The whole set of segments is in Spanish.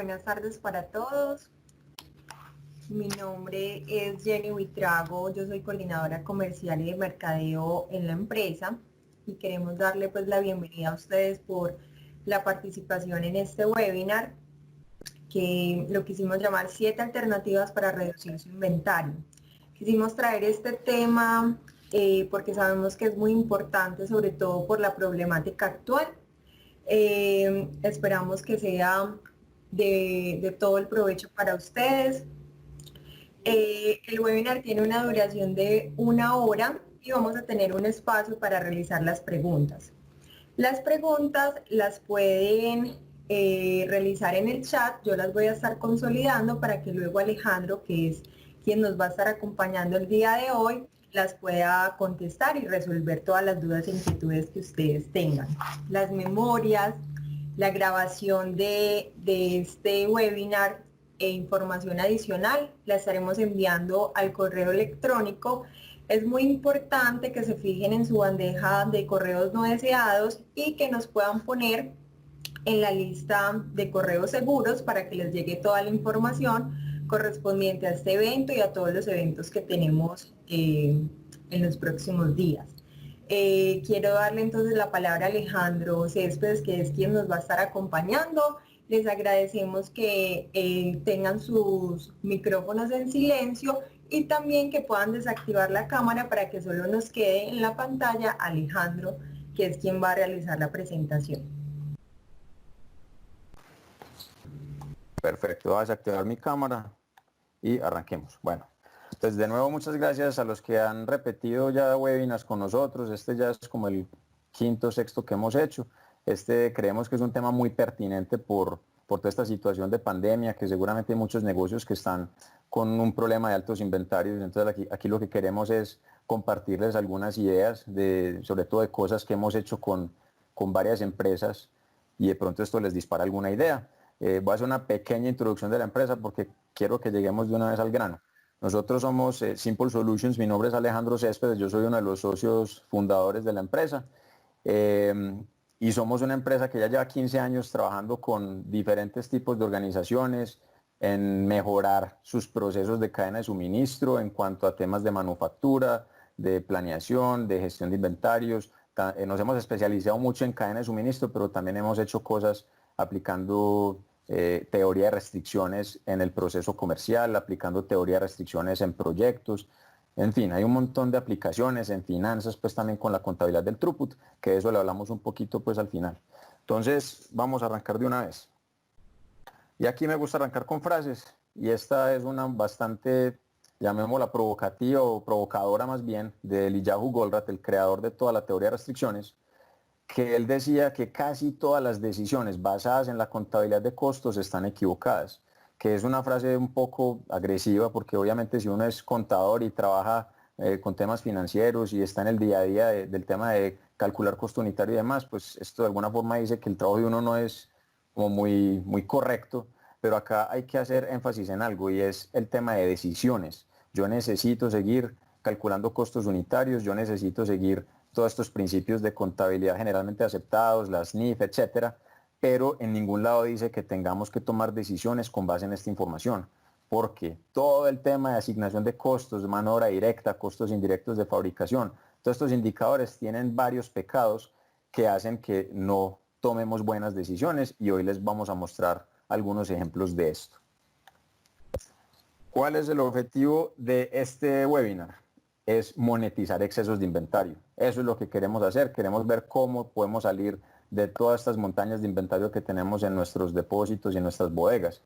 Buenas tardes para todos. Mi nombre es Jenny Buitrago, yo soy coordinadora comercial y de mercadeo en la empresa y queremos darle pues la bienvenida a ustedes por la participación en este webinar que lo quisimos llamar 7 alternativas para reducir su inventario. Quisimos traer este tema porque sabemos que es muy importante, sobre todo por la problemática actual. Esperamos que sea de todo el provecho para ustedes. El webinar tiene una duración de 1 hora y vamos a tener un espacio para realizar las preguntas. Las preguntas las pueden realizar en el chat, yo las voy a estar consolidando para que luego Alejandro, que es quien nos va a estar acompañando el día de hoy, las pueda contestar y resolver todas las dudas e inquietudes que ustedes tengan. Las memorias, la grabación de este webinar e información adicional la estaremos enviando al correo electrónico. Es muy importante que se fijen en su bandeja de correos no deseados y que nos puedan poner en la lista de correos seguros para que les llegue toda la información correspondiente a este evento y a todos los eventos que tenemos en los próximos días. Quiero darle entonces la palabra a Alejandro Céspedes, que es quien nos va a estar acompañando. Les agradecemos que tengan sus micrófonos en silencio y también que puedan desactivar la cámara para que solo nos quede en la pantalla Alejandro, que es quien va a realizar la presentación. Perfecto, voy a desactivar mi cámara y arranquemos. Bueno, entonces de nuevo muchas gracias a los que han repetido ya webinars con nosotros. Este ya es como el quinto, sexto que hemos hecho. Creemos que es un tema muy pertinente por toda esta situación de pandemia, que seguramente hay muchos negocios que están con un problema de altos inventarios. Entonces aquí lo que queremos es compartirles algunas ideas, sobre todo de cosas que hemos hecho con varias empresas y de pronto esto les dispara alguna idea. Voy a hacer una pequeña introducción de la empresa porque quiero que lleguemos de una vez al grano. Nosotros somos Simple Solutions, mi nombre es Alejandro Céspedes, yo soy uno de los socios fundadores de la empresa y somos una empresa que ya lleva 15 años trabajando con diferentes tipos de organizaciones en mejorar sus procesos de cadena de suministro en cuanto a temas de manufactura, de planeación, de gestión de inventarios. Nos hemos especializado mucho en cadena de suministro, pero también hemos hecho cosas aplicando teoría de restricciones en el proceso comercial, aplicando teoría de restricciones en proyectos. En fin, hay un montón de aplicaciones en finanzas, pues también con la contabilidad del throughput, que de eso le hablamos un poquito pues al final. Entonces, vamos a arrancar de una vez. Y aquí me gusta arrancar con frases, y esta es una bastante, llamémosla provocativa o provocadora más bien, de Eliyahu Goldratt, el creador de toda la teoría de restricciones, que él decía que casi todas las decisiones basadas en la contabilidad de costos están equivocadas, que es una frase un poco agresiva porque obviamente si uno es contador y trabaja con temas financieros y está en el día a día del tema de calcular costo unitario y demás, pues esto de alguna forma dice que el trabajo de uno no es como muy correcto, pero acá hay que hacer énfasis en algo y es el tema de decisiones. Yo necesito seguir calculando costos unitarios, yo necesito seguir todos estos principios de contabilidad generalmente aceptados, las NIF, etcétera, pero en ningún lado dice que tengamos que tomar decisiones con base en esta información, porque todo el tema de asignación de costos, de mano de obra directa, costos indirectos de fabricación, todos estos indicadores tienen varios pecados que hacen que no tomemos buenas decisiones y hoy les vamos a mostrar algunos ejemplos de esto. ¿Cuál es el objetivo de este webinar? Es monetizar excesos de inventario. Eso es lo que queremos hacer. Queremos ver cómo podemos salir de todas estas montañas de inventario que tenemos en nuestros depósitos y en nuestras bodegas.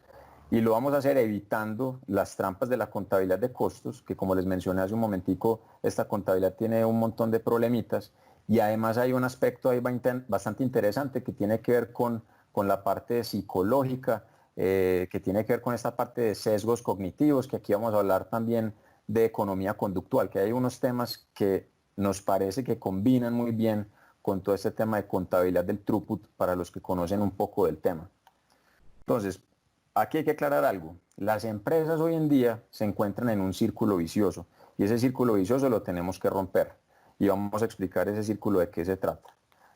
Y lo vamos a hacer evitando las trampas de la contabilidad de costos, que como les mencioné hace un momentico, esta contabilidad tiene un montón de problemitas. Y además hay un aspecto ahí bastante interesante que tiene que ver con la parte psicológica, que tiene que ver con esta parte de sesgos cognitivos, que aquí vamos a hablar también de economía conductual, que hay unos temas que nos parece que combinan muy bien con todo este tema de contabilidad del throughput para los que conocen un poco del tema. Entonces, aquí hay que aclarar algo. Las empresas hoy en día se encuentran en un círculo vicioso y ese círculo vicioso lo tenemos que romper y vamos a explicar ese círculo de qué se trata.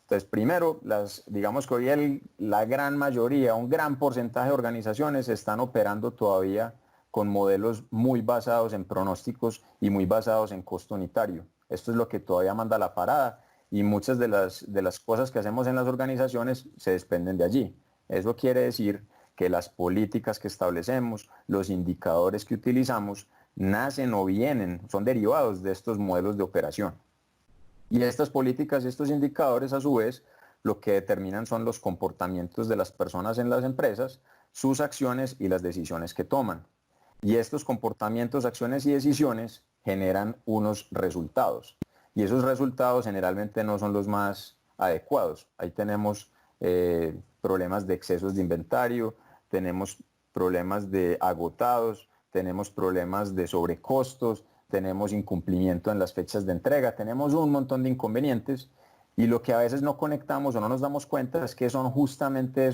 Entonces, primero, digamos que hoy la gran mayoría, un gran porcentaje de organizaciones están operando todavía con modelos muy basados en pronósticos y muy basados en costo unitario. Esto es lo que todavía manda la parada y muchas de las cosas que hacemos en las organizaciones se desprenden de allí. Eso quiere decir que las políticas que establecemos, los indicadores que utilizamos, nacen o vienen, son derivados de estos modelos de operación. Y estas políticas y estos indicadores, a su vez, lo que determinan son los comportamientos de las personas en las empresas, sus acciones y las decisiones que toman. Y estos comportamientos, acciones y decisiones generan unos resultados. Y esos resultados generalmente no son los más adecuados. Ahí tenemos problemas de excesos de inventario, tenemos problemas de agotados, tenemos problemas de sobrecostos, tenemos incumplimiento en las fechas de entrega, tenemos un montón de inconvenientes y lo que a veces no conectamos o no nos damos cuenta es que son justamente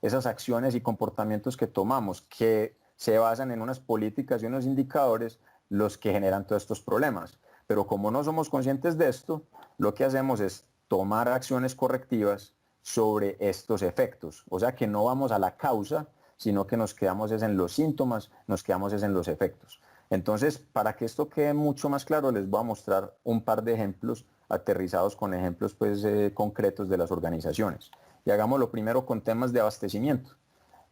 esas acciones y comportamientos que tomamos, que se basan en unas políticas y unos indicadores los que generan todos estos problemas. Pero como no somos conscientes de esto, lo que hacemos es tomar acciones correctivas sobre estos efectos. O sea que no vamos a la causa, sino que nos quedamos es en los síntomas, nos quedamos es en los efectos. Entonces, para que esto quede mucho más claro, les voy a mostrar un par de ejemplos aterrizados con ejemplos concretos de las organizaciones. Y hagámoslo primero con temas de abastecimiento.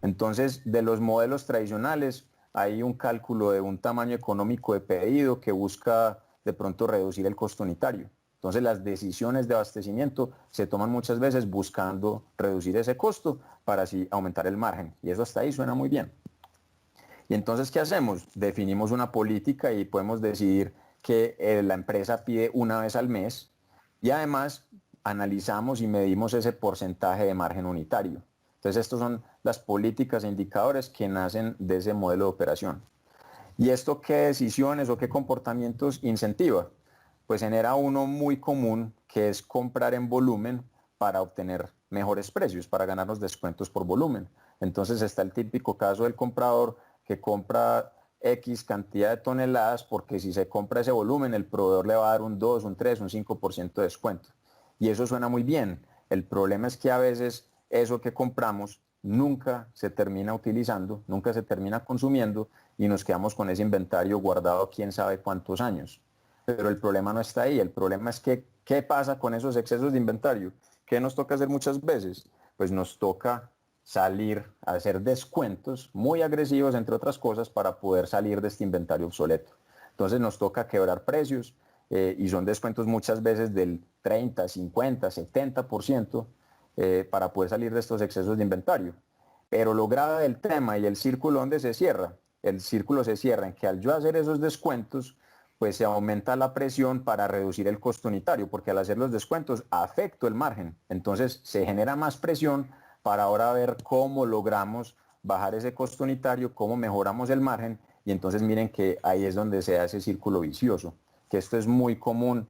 Entonces, de los modelos tradicionales, hay un cálculo de un tamaño económico de pedido que busca de pronto reducir el costo unitario. Entonces, las decisiones de abastecimiento se toman muchas veces buscando reducir ese costo para así aumentar el margen. Y eso hasta ahí suena muy bien. Y entonces, ¿qué hacemos? Definimos una política y podemos decidir que la empresa pide una vez al mes y además analizamos y medimos ese porcentaje de margen unitario. Entonces, estas son las políticas e indicadores que nacen de ese modelo de operación. ¿Y esto qué decisiones o qué comportamientos incentiva? Pues genera uno muy común, que es comprar en volumen para obtener mejores precios, para ganar los descuentos por volumen. Entonces está el típico caso del comprador que compra X cantidad de toneladas porque si se compra ese volumen el proveedor le va a dar un 2, un 3, un 5% de descuento. Y eso suena muy bien. El problema es que a veces eso que compramos nunca se termina utilizando, nunca se termina consumiendo y nos quedamos con ese inventario guardado quién sabe cuántos años. Pero el problema no está ahí, el problema es que ¿qué pasa con esos excesos de inventario? ¿Qué nos toca hacer muchas veces? Pues nos toca salir a hacer descuentos muy agresivos, entre otras cosas, para poder salir de este inventario obsoleto. Entonces nos toca quebrar precios y son descuentos muchas veces del 30, 50, 70% para poder salir de estos excesos de inventario. Pero lo grave del tema y el círculo donde se cierra, el círculo se cierra en que al yo hacer esos descuentos, pues se aumenta la presión para reducir el costo unitario, porque al hacer los descuentos afecto el margen. Entonces se genera más presión para ahora ver cómo logramos bajar ese costo unitario, cómo mejoramos el margen, y entonces miren que ahí es donde se da ese círculo vicioso, que esto es muy común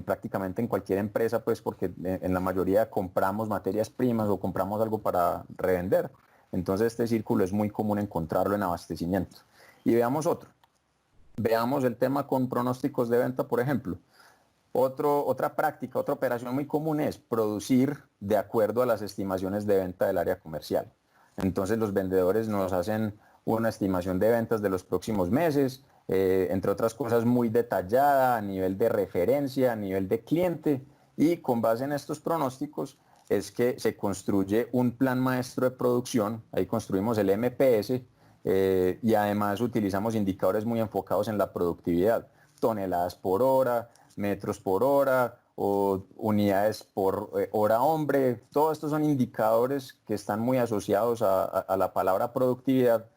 prácticamente en cualquier empresa, pues porque en la mayoría compramos materias primas o compramos algo para revender. Entonces este círculo es muy común encontrarlo en abastecimiento. Y veamos otro. Veamos el tema con pronósticos de venta, por ejemplo. Otra práctica, otra operación muy común es producir de acuerdo a las estimaciones de venta del área comercial. Entonces los vendedores nos hacen una estimación de ventas de los próximos meses, entre otras cosas muy detallada a nivel de referencia, a nivel de cliente, y con base en estos pronósticos es que se construye un plan maestro de producción. Ahí construimos el MPS y además utilizamos indicadores muy enfocados en la productividad, toneladas por hora, metros por hora o unidades por hora hombre. Todos estos son indicadores que están muy asociados a la palabra productividad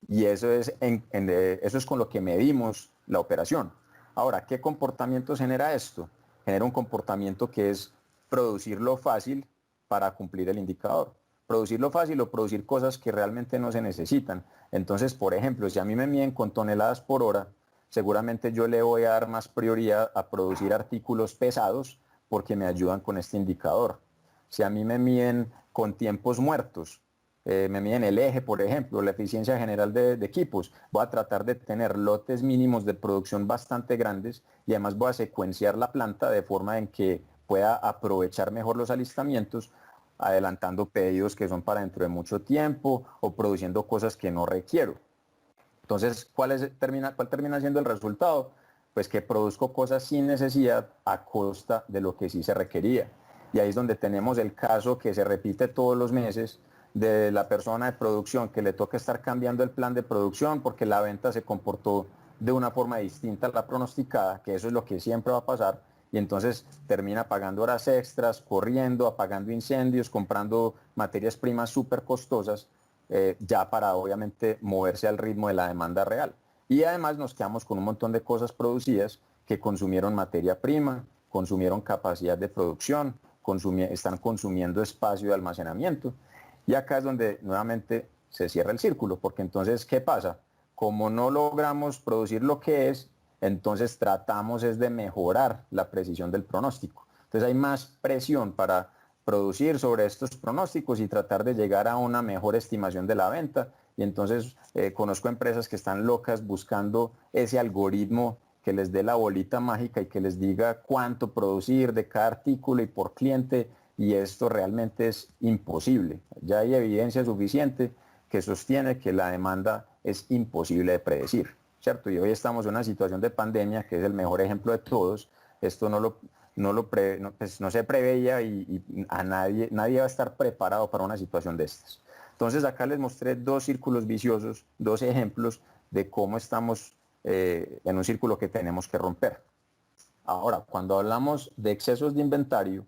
y eso eso es con lo que medimos la operación. Ahora, ¿qué comportamiento genera esto? Genera un comportamiento que es producirlo fácil para cumplir el indicador. Producirlo fácil o producir cosas que realmente no se necesitan. Entonces, por ejemplo, si a mí me miden con toneladas por hora, seguramente yo le voy a dar más prioridad a producir artículos pesados porque me ayudan con este indicador. Si a mí me miden con tiempos muertos, me miden el eje, por ejemplo, la eficiencia general de equipos, voy a tratar de tener lotes mínimos de producción bastante grandes y además voy a secuenciar la planta de forma en que pueda aprovechar mejor los alistamientos, adelantando pedidos que son para dentro de mucho tiempo o produciendo cosas que no requiero. Entonces, ¿cuál termina siendo el resultado? Pues que produzco cosas sin necesidad a costa de lo que sí se requería. Y ahí es donde tenemos el caso que se repite todos los meses de la persona de producción que le toca estar cambiando el plan de producción porque la venta se comportó de una forma distinta a la pronosticada, que eso es lo que siempre va a pasar, y entonces termina pagando horas extras, corriendo, apagando incendios, comprando materias primas súper costosas, ya para obviamente moverse al ritmo de la demanda real. Y además nos quedamos con un montón de cosas producidas que consumieron materia prima, consumieron capacidad de producción, están consumiendo espacio de almacenamiento. Y acá es donde nuevamente se cierra el círculo, porque entonces, ¿qué pasa? Como no logramos producir lo que es, entonces tratamos es de mejorar la precisión del pronóstico. Entonces hay más presión para producir sobre estos pronósticos y tratar de llegar a una mejor estimación de la venta. Y entonces conozco empresas que están locas buscando ese algoritmo que les dé la bolita mágica y que les diga cuánto producir de cada artículo y por cliente, y esto realmente es imposible. Ya hay evidencia suficiente que sostiene que la demanda es imposible de predecir, ¿cierto? Y hoy estamos en una situación de pandemia que es el mejor ejemplo de todos. Esto no se preveía y a nadie va a estar preparado para una situación de estas. Entonces acá les mostré dos círculos viciosos, dos ejemplos de cómo estamos en un círculo que tenemos que romper. Ahora, cuando hablamos de excesos de inventario,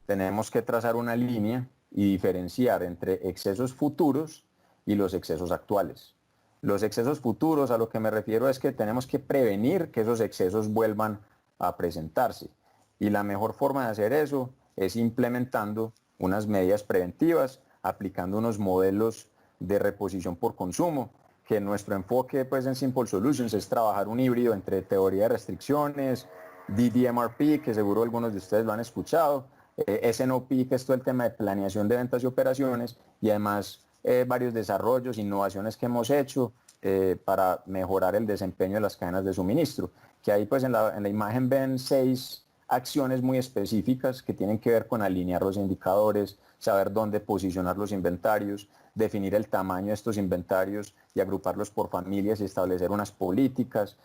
tenemos que trazar una línea y diferenciar entre excesos futuros y los excesos actuales. Los excesos futuros, a lo que me refiero es que tenemos que prevenir que esos excesos vuelvan a presentarse. Y la mejor forma de hacer eso es implementando unas medidas preventivas, aplicando unos modelos de reposición por consumo, que nuestro enfoque pues en Simple Solutions es trabajar un híbrido entre teoría de restricciones, DDMRP, que seguro algunos de ustedes lo han escuchado, SNOP, que es todo el tema de planeación de ventas y operaciones, y además varios desarrollos, innovaciones que hemos hecho para mejorar el desempeño de las cadenas de suministro, que ahí pues en la imagen ven 6 acciones muy específicas que tienen que ver con alinear los indicadores, saber dónde posicionar los inventarios, definir el tamaño de estos inventarios y agruparlos por familias y establecer unas políticas,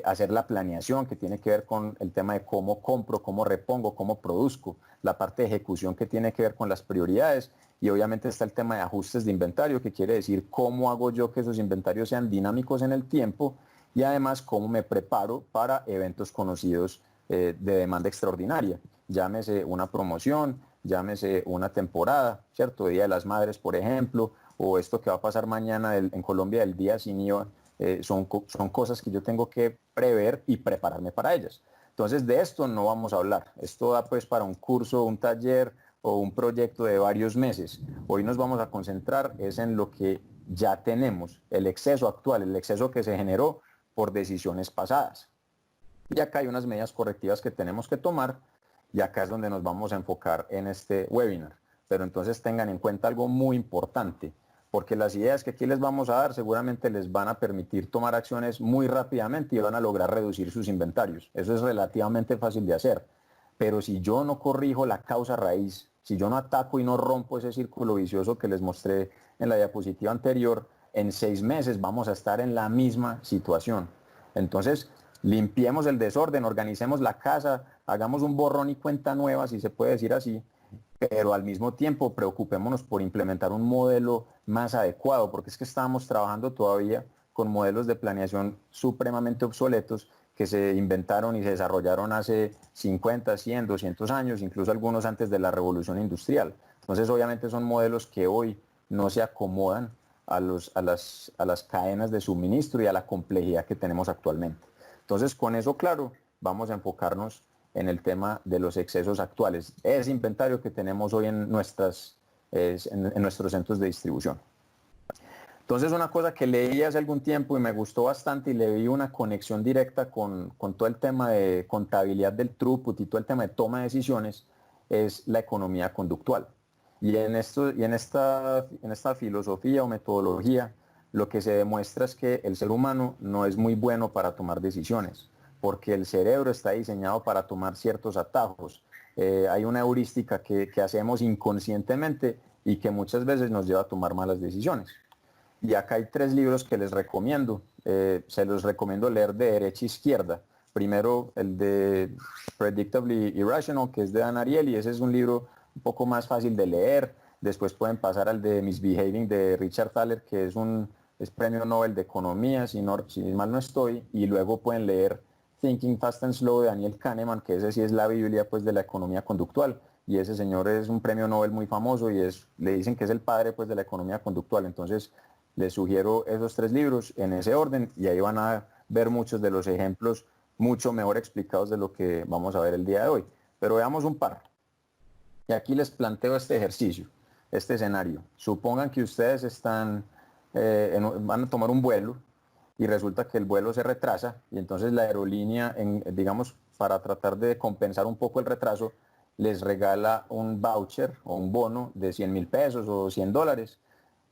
hacer la planeación que tiene que ver con el tema de cómo compro, cómo repongo, cómo produzco, la parte de ejecución que tiene que ver con las prioridades, y obviamente está el tema de ajustes de inventario, que quiere decir cómo hago yo que esos inventarios sean dinámicos en el tiempo, y además cómo me preparo para eventos conocidos de demanda extraordinaria, llámese una promoción, llámese una temporada, ¿cierto? Día de las Madres, por ejemplo, o esto que va a pasar mañana en Colombia, el día sin IVA, son cosas que yo tengo que prever y prepararme para ellas. Entonces, de esto no vamos a hablar. Esto da pues para un curso, un taller o un proyecto de varios meses. Hoy nos vamos a concentrar es en lo que ya tenemos, el exceso actual, el exceso que se generó por decisiones pasadas. Y acá hay unas medidas correctivas que tenemos que tomar, y acá es donde nos vamos a enfocar en este webinar. Pero entonces tengan en cuenta algo muy importante, porque las ideas que aquí les vamos a dar seguramente les van a permitir tomar acciones muy rápidamente y van a lograr reducir sus inventarios. Eso es relativamente fácil de hacer. Pero si yo no corrijo la causa raíz, si yo no ataco y no rompo ese círculo vicioso que les mostré en la diapositiva anterior, en 6 meses vamos a estar en la misma situación. Entonces, limpiemos el desorden, organicemos la casa, hagamos un borrón y cuenta nueva, si se puede decir así, pero al mismo tiempo preocupémonos por implementar un modelo más adecuado, porque es que estamos trabajando todavía con modelos de planeación supremamente obsoletos que se inventaron y se desarrollaron hace 50, 100, 200 años, incluso algunos antes de la revolución industrial. Entonces, obviamente son modelos que hoy no se acomodan a las cadenas de suministro y a la complejidad que tenemos actualmente. Entonces, con eso claro, vamos a enfocarnos en el tema de los excesos actuales, ese inventario que tenemos hoy en nuestros centros de distribución. Entonces, una cosa que leí hace algún tiempo y me gustó bastante y le vi una conexión directa con todo el tema de contabilidad del throughput y todo el tema de toma de decisiones, es la economía conductual. Y en esta filosofía o metodología, lo que se demuestra es que el ser humano no es muy bueno para tomar decisiones, porque el cerebro está diseñado para tomar ciertos atajos, hay una heurística que hacemos inconscientemente y que muchas veces nos lleva a tomar malas decisiones. Y acá hay 3 libros que les recomiendo, se los recomiendo leer de derecha a izquierda. Primero el de Predictably Irrational, que es de Dan Ariely, ese es un libro un poco más fácil de leer. Después pueden pasar al de Misbehaving de Richard Thaler, que es premio Nobel de Economía, si mal no estoy, y luego pueden leer Thinking Fast and Slow de Daniel Kahneman, que ese sí es la Biblia pues de la economía conductual, y ese señor es un premio Nobel muy famoso y le dicen que es el padre pues de la economía conductual. Entonces les sugiero esos 3 libros en ese orden y ahí van a ver muchos de los ejemplos mucho mejor explicados de lo que vamos a ver el día de hoy. Pero veamos un par. Y aquí les planteo este ejercicio, este escenario. Supongan que ustedes van a tomar un vuelo y resulta que el vuelo se retrasa y entonces la aerolínea, digamos, para tratar de compensar un poco el retraso, les regala un voucher o un bono de 100.000 pesos o $100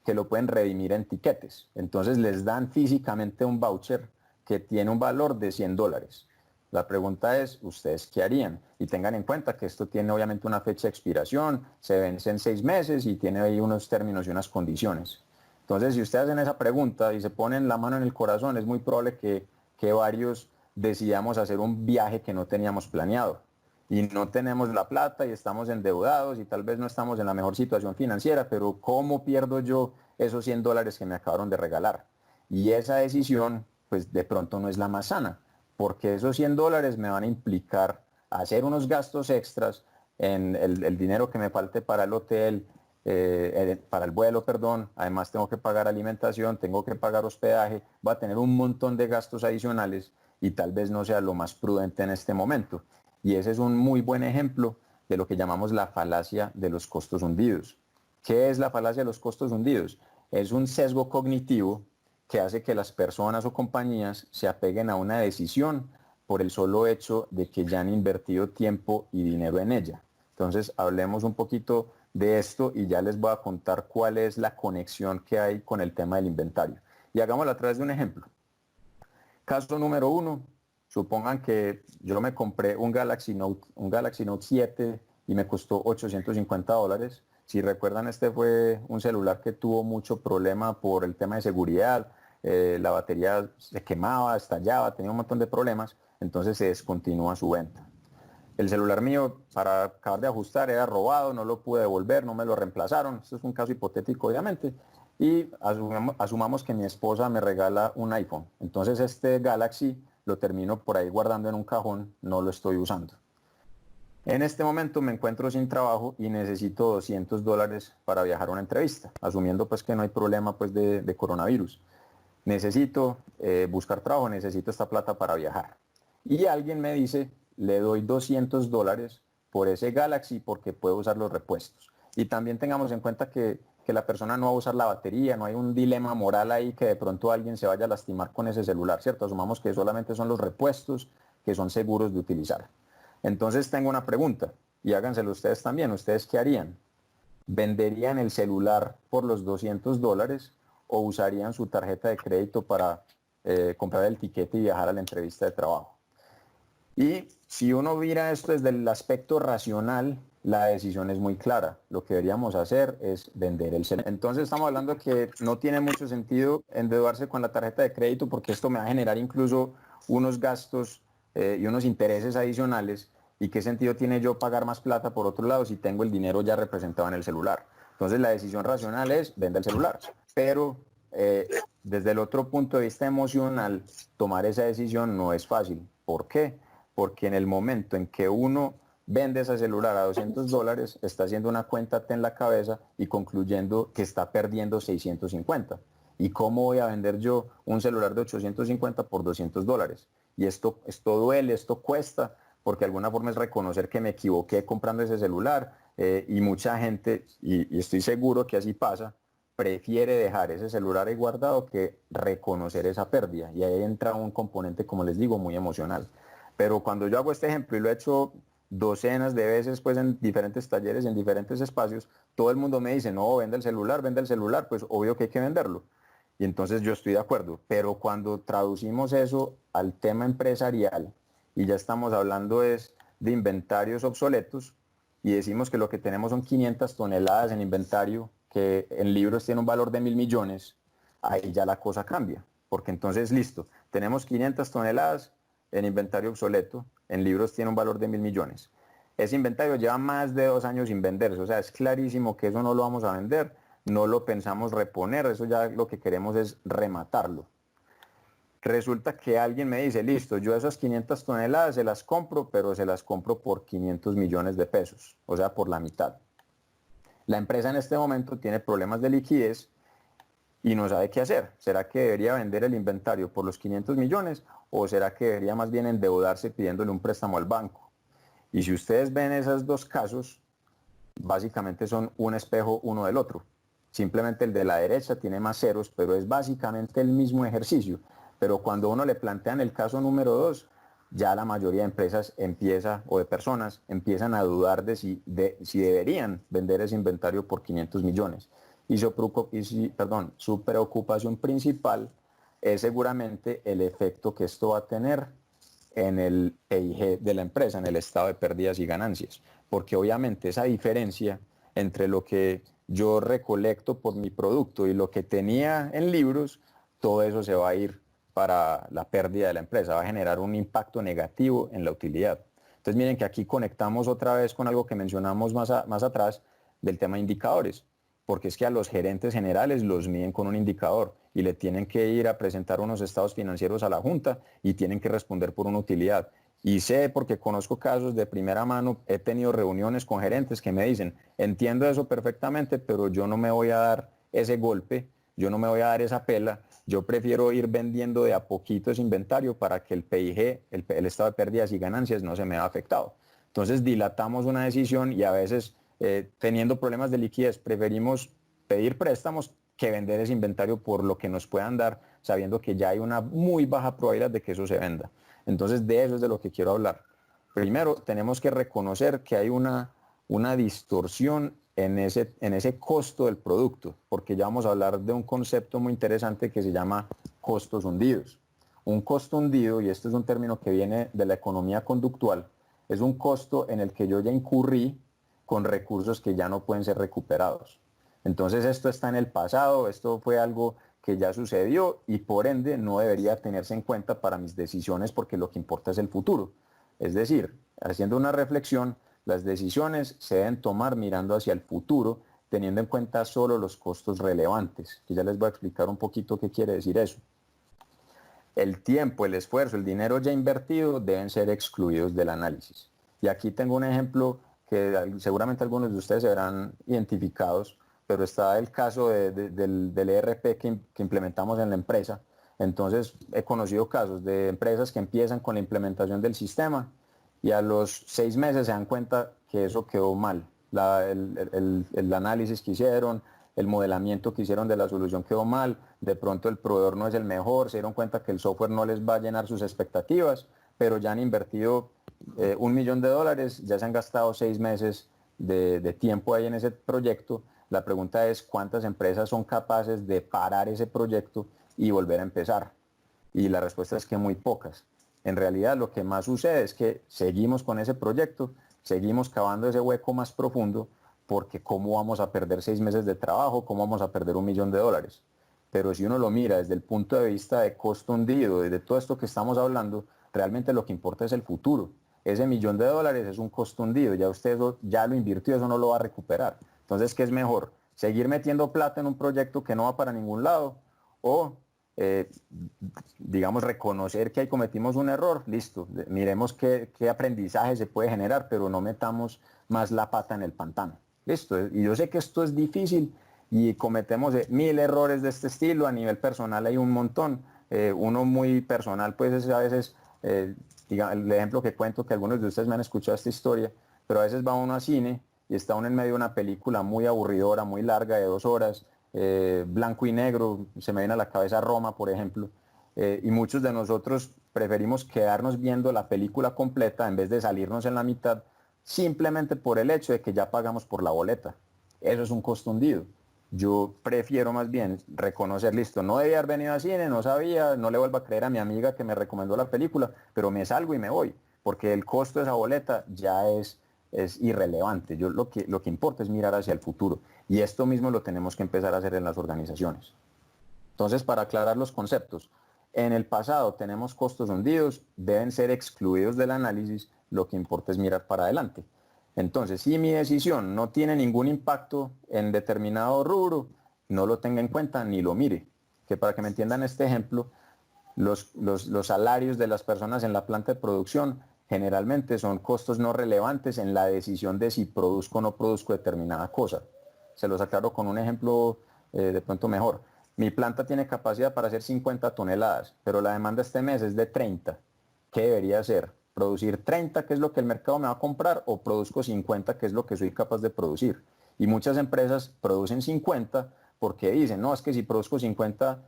que lo pueden redimir en tiquetes. Entonces les dan físicamente un voucher que tiene un valor de $100. La pregunta es, ¿ustedes qué harían? Y tengan en cuenta que esto tiene obviamente una fecha de expiración, se vence en 6 meses y tiene ahí unos términos y unas condiciones. Entonces, si ustedes hacen esa pregunta y se ponen la mano en el corazón, es muy probable que varios decidamos hacer un viaje que no teníamos planeado. Y no tenemos la plata y estamos endeudados y tal vez no estamos en la mejor situación financiera, pero ¿cómo pierdo yo esos $100 que me acabaron de regalar? Y esa decisión, pues de pronto no es la más sana, porque esos $100 me van a implicar hacer unos gastos extras en el dinero que me falte para el hotel, para el vuelo, perdón. Además tengo que pagar alimentación, tengo que pagar hospedaje, va a tener un montón de gastos adicionales y tal vez no sea lo más prudente en este momento. Y ese es un muy buen ejemplo de lo que llamamos la falacia de los costos hundidos. ¿Qué es la falacia de los costos hundidos? Es un sesgo cognitivo que hace que las personas o compañías se apeguen a una decisión por el solo hecho de que ya han invertido tiempo y dinero en ella. Entonces, hablemos un poquito de esto y ya les voy a contar cuál es la conexión que hay con el tema del inventario. Y hagámoslo a través de un ejemplo. Caso número 1, supongan que yo me compré un Galaxy Note 7 y me costó $850. Si recuerdan, este fue un celular que tuvo mucho problema por el tema de seguridad. La batería se quemaba, estallaba, tenía un montón de problemas, entonces se descontinúa su venta. El celular mío, para acabar de ajustar, era robado, no lo pude devolver, no me lo reemplazaron. Esto es un caso hipotético, obviamente. Y asumamos que mi esposa me regala un iPhone. Entonces este Galaxy lo termino por ahí guardando en un cajón, no lo estoy usando. En este momento me encuentro sin trabajo y necesito $200 para viajar a una entrevista, asumiendo pues que no hay problema pues de coronavirus. Necesito buscar trabajo, necesito esta plata para viajar. Y alguien me dice, le doy $200 por ese Galaxy porque puedo usar los repuestos. Y también tengamos en cuenta que la persona no va a usar la batería, no hay un dilema moral ahí que de pronto alguien se vaya a lastimar con ese celular, ¿cierto? Asumamos que solamente son los repuestos que son seguros de utilizar. Entonces tengo una pregunta y háganselo ustedes también. ¿Ustedes qué harían? ¿Venderían el celular por los $200 o usarían su tarjeta de crédito para comprar el tiquete y viajar a la entrevista de trabajo? Y si uno mira esto desde el aspecto racional, la decisión es muy clara. Lo que deberíamos hacer es vender el celular. Entonces estamos hablando que no tiene mucho sentido endeudarse con la tarjeta de crédito porque esto me va a generar incluso unos gastos y unos intereses adicionales. ¿Y qué sentido tiene yo pagar más plata por otro lado si tengo el dinero ya representado en el celular? Entonces la decisión racional es vender el celular. Pero desde el otro punto de vista emocional, tomar esa decisión no es fácil. ¿Por qué? Porque en el momento en que uno vende ese celular a $200, está haciendo una cuenta en la cabeza y concluyendo que está perdiendo 650. ¿Y cómo voy a vender yo un celular de 850 por $200? Y esto duele, esto cuesta, porque de alguna forma es reconocer que me equivoqué comprando ese celular y mucha gente, y estoy seguro que así pasa, prefiere dejar ese celular ahí guardado que reconocer esa pérdida. Y ahí entra un componente, como les digo, muy emocional. Pero cuando yo hago este ejemplo y lo he hecho docenas de veces pues en diferentes talleres, en diferentes espacios, todo el mundo me dice, no, vende el celular, pues obvio que hay que venderlo. Y entonces yo estoy de acuerdo. Pero cuando traducimos eso al tema empresarial, y ya estamos hablando es de inventarios obsoletos y decimos que lo que tenemos son 500 toneladas en inventario que en libros tiene un valor de 1.000 millones, ahí ya la cosa cambia, porque entonces listo, tenemos 500 toneladas en inventario obsoleto, en libros tiene un valor de 1.000 millones. Ese inventario lleva más de 2 años sin venderse, o sea, es clarísimo que eso no lo vamos a vender, no lo pensamos reponer, eso ya lo que queremos es rematarlo. Resulta que alguien me dice, listo, yo esas 500 toneladas se las compro, pero se las compro por 500 millones de pesos, o sea, por la mitad. La empresa en este momento tiene problemas de liquidez y no sabe qué hacer. ¿Será que debería vender el inventario por los 500 millones o será que debería más bien endeudarse pidiéndole un préstamo al banco? Y si ustedes ven esos dos casos, básicamente son un espejo uno del otro. Simplemente el de la derecha tiene más ceros, pero es básicamente el mismo ejercicio. Pero cuando uno le plantean el caso número 2, ya la mayoría de empresas o de personas empiezan a dudar de si deberían vender ese inventario por 500 millones. Y su preocupación principal es seguramente el efecto que esto va a tener en el PIG de la empresa, en el estado de pérdidas y ganancias. Porque obviamente esa diferencia entre lo que yo recolecto por mi producto y lo que tenía en libros, todo eso se va a ir para la pérdida de la empresa, va a generar un impacto negativo en la utilidad. Entonces miren que aquí conectamos otra vez con algo que mencionamos más atrás del tema de indicadores, porque es que a los gerentes generales los miden con un indicador y le tienen que ir a presentar unos estados financieros a la junta y tienen que responder por una utilidad. Y sé, porque conozco casos de primera mano, he tenido reuniones con gerentes que me dicen, entiendo eso perfectamente, pero yo no me voy a dar ese golpe, yo no me voy a dar esa pela, yo prefiero ir vendiendo de a poquito ese inventario para que el PIG, el estado de pérdidas y ganancias, no se me vea afectado. Entonces dilatamos una decisión y a veces teniendo problemas de liquidez preferimos pedir préstamos que vender ese inventario por lo que nos puedan dar, sabiendo que ya hay una muy baja probabilidad de que eso se venda. Entonces de eso es de lo que quiero hablar. Primero, tenemos que reconocer que hay una distorsión en ese costo del producto, porque ya vamos a hablar de un concepto muy interesante que se llama costos hundidos. Un costo hundido, y esto es un término que viene de la economía conductual, es un costo en el que yo ya incurrí con recursos que ya no pueden ser recuperados. Entonces esto está en el pasado, esto fue algo que ya sucedió y por ende no debería tenerse en cuenta para mis decisiones porque lo que importa es el futuro. Es decir, haciendo una reflexión, las decisiones se deben tomar mirando hacia el futuro, teniendo en cuenta solo los costos relevantes, que ya les voy a explicar un poquito qué quiere decir eso. El tiempo, el esfuerzo, el dinero ya invertido deben ser excluidos del análisis. Y aquí tengo un ejemplo que seguramente algunos de ustedes se verán identificados, pero está el caso del ERP que implementamos en la empresa. Entonces he conocido casos de empresas que empiezan con la implementación del sistema y a los 6 meses se dan cuenta que eso quedó mal. El análisis que hicieron, el modelamiento que hicieron de la solución quedó mal, de pronto el proveedor no es el mejor, se dieron cuenta que el software no les va a llenar sus expectativas, pero ya han invertido $1.000.000, ya se han gastado 6 meses de tiempo ahí en ese proyecto. La pregunta es cuántas empresas son capaces de parar ese proyecto y volver a empezar. Y la respuesta es que muy pocas. En realidad lo que más sucede es que seguimos con ese proyecto, seguimos cavando ese hueco más profundo, porque ¿cómo vamos a perder 6 meses de trabajo? ¿Cómo vamos a perder $1.000.000? Pero si uno lo mira desde el punto de vista de costo hundido, desde todo esto que estamos hablando, realmente lo que importa es el futuro. Ese $1.000.000 es un costo hundido, ya usted ya lo invirtió, eso no lo va a recuperar. Entonces, ¿qué es mejor? ¿Seguir metiendo plata en un proyecto que no va para ningún lado? ¿O digamos, reconocer que ahí cometimos un error? Listo, miremos qué aprendizaje se puede generar, pero no metamos más la pata en el pantano. Listo, y yo sé que esto es difícil y cometemos 1.000 errores de este estilo, a nivel personal hay un montón. Uno muy personal, pues es a veces, el ejemplo que cuento, que algunos de ustedes me han escuchado esta historia, pero a veces va uno a cine y está uno en medio de una película muy aburridora, muy larga, de 2 horas, blanco y negro, se me viene a la cabeza Roma, por ejemplo, y muchos de nosotros preferimos quedarnos viendo la película completa en vez de salirnos en la mitad, simplemente por el hecho de que ya pagamos por la boleta. Eso es un costo hundido. Yo prefiero más bien reconocer, listo, no debía haber venido al cine, no sabía, no le vuelvo a creer a mi amiga que me recomendó la película, pero me salgo y me voy. porque el costo de esa boleta ya es irrelevante. Lo que importa es mirar hacia el futuro. Y esto mismo lo tenemos que empezar a hacer en las organizaciones. Entonces, para aclarar los conceptos, en el pasado tenemos costos hundidos, deben ser excluidos del análisis, lo que importa es mirar para adelante. Entonces, si mi decisión no tiene ningún impacto en determinado rubro, no lo tenga en cuenta ni lo mire. Que para que me entiendan este ejemplo, los salarios de las personas en la planta de producción generalmente son costos no relevantes en la decisión de si produzco o no produzco determinada cosa. Se los aclaro con un ejemplo de pronto mejor. Mi planta tiene capacidad para hacer 50 toneladas, pero la demanda este mes es de 30. ¿Qué debería hacer? ¿Producir 30, que es lo que el mercado me va a comprar, o produzco 50, que es lo que soy capaz de producir? Y muchas empresas producen 50 porque dicen, no, es que si produzco 50,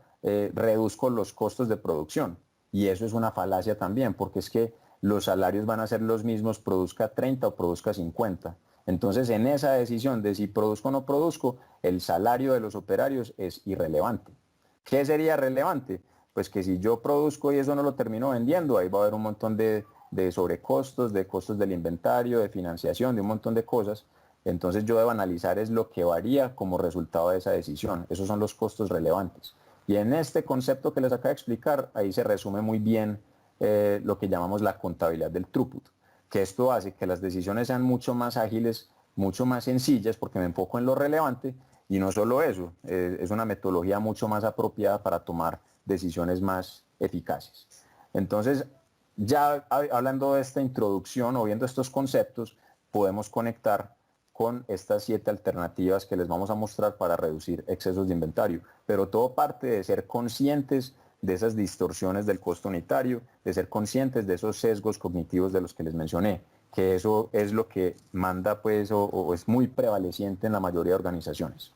reduzco los costos de producción. Y eso es una falacia también, porque es que los salarios van a ser los mismos, produzca 30 o produzca 50. Entonces, en esa decisión de si produzco o no produzco, el salario de los operarios es irrelevante. ¿Qué sería relevante? Pues que si yo produzco y eso no lo termino vendiendo, ahí va a haber un montón de sobrecostos, de costos del inventario, de financiación, de un montón de cosas. Entonces yo debo analizar es lo que varía como resultado de esa decisión. Esos son los costos relevantes. Y en este concepto que les acabo de explicar, ahí se resume muy bien lo que llamamos la contabilidad del throughput, que esto hace que las decisiones sean mucho más ágiles, mucho más sencillas, porque me enfoco en lo relevante, y no solo eso, es una metodología mucho más apropiada para tomar decisiones más eficaces. Entonces, ya hablando de esta introducción o viendo estos conceptos, podemos conectar con estas 7 alternativas que les vamos a mostrar para reducir excesos de inventario. Pero todo parte de ser conscientes de esas distorsiones del costo unitario, de ser conscientes de esos sesgos cognitivos de los que les mencioné, que eso es lo que manda pues o es muy prevaleciente en la mayoría de organizaciones.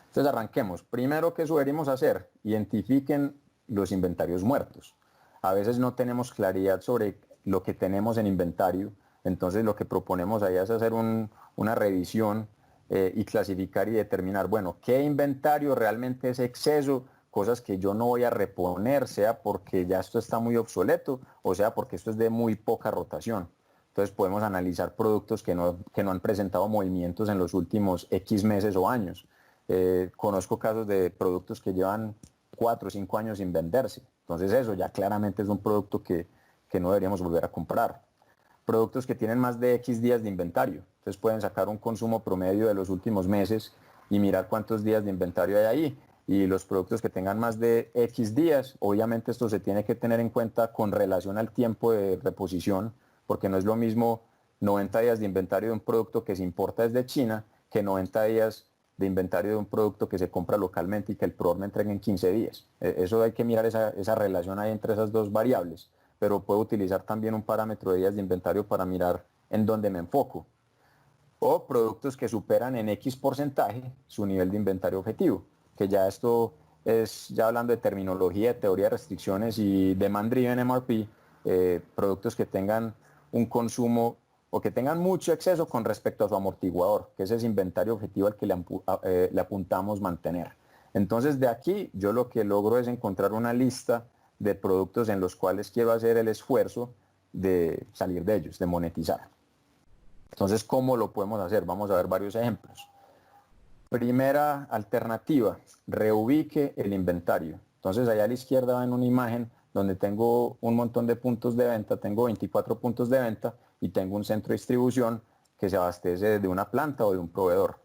Entonces arranquemos. Primero, ¿qué sugerimos hacer? Identifiquen los inventarios muertos. A veces no tenemos claridad sobre lo que tenemos en inventario, entonces lo que proponemos ahí es hacer una revisión y clasificar y determinar, bueno, qué inventario realmente es exceso, cosas que yo no voy a reponer, sea porque ya esto está muy obsoleto o sea porque esto es de muy poca rotación. Entonces podemos analizar productos que no han presentado movimientos en los últimos X meses o años. Conozco casos de productos que llevan 4 o 5 años sin venderse. Entonces eso ya claramente es un producto que no deberíamos volver a comprar. Productos que tienen más de X días de inventario. Entonces pueden sacar un consumo promedio de los últimos meses y mirar cuántos días de inventario hay ahí. Y los productos que tengan más de X días, obviamente esto se tiene que tener en cuenta con relación al tiempo de reposición, porque no es lo mismo 90 días de inventario de un producto que se importa desde China que 90 días de inventario de un producto que se compra localmente y que el proveedor me entregue en 15 días. Eso hay que mirar esa relación ahí entre esas dos variables, pero puedo utilizar también un parámetro de días de inventario para mirar en dónde me enfoco. O productos que superan en X porcentaje su nivel de inventario objetivo, que ya esto es, ya hablando de terminología, de teoría de restricciones y demand driven MRP, productos que tengan un consumo o que tengan mucho exceso con respecto a su amortiguador, que es ese inventario objetivo al que le apuntamos mantener. Entonces de aquí yo lo que logro es encontrar una lista de productos en los cuales quiero hacer el esfuerzo de salir de ellos, de monetizar. Entonces, ¿cómo lo podemos hacer? Vamos a ver varios ejemplos. Primera alternativa, reubique el inventario. Entonces, allá a la izquierda ven una imagen donde tengo un montón de puntos de venta, tengo 24 puntos de venta y tengo un centro de distribución que se abastece de una planta o de un proveedor.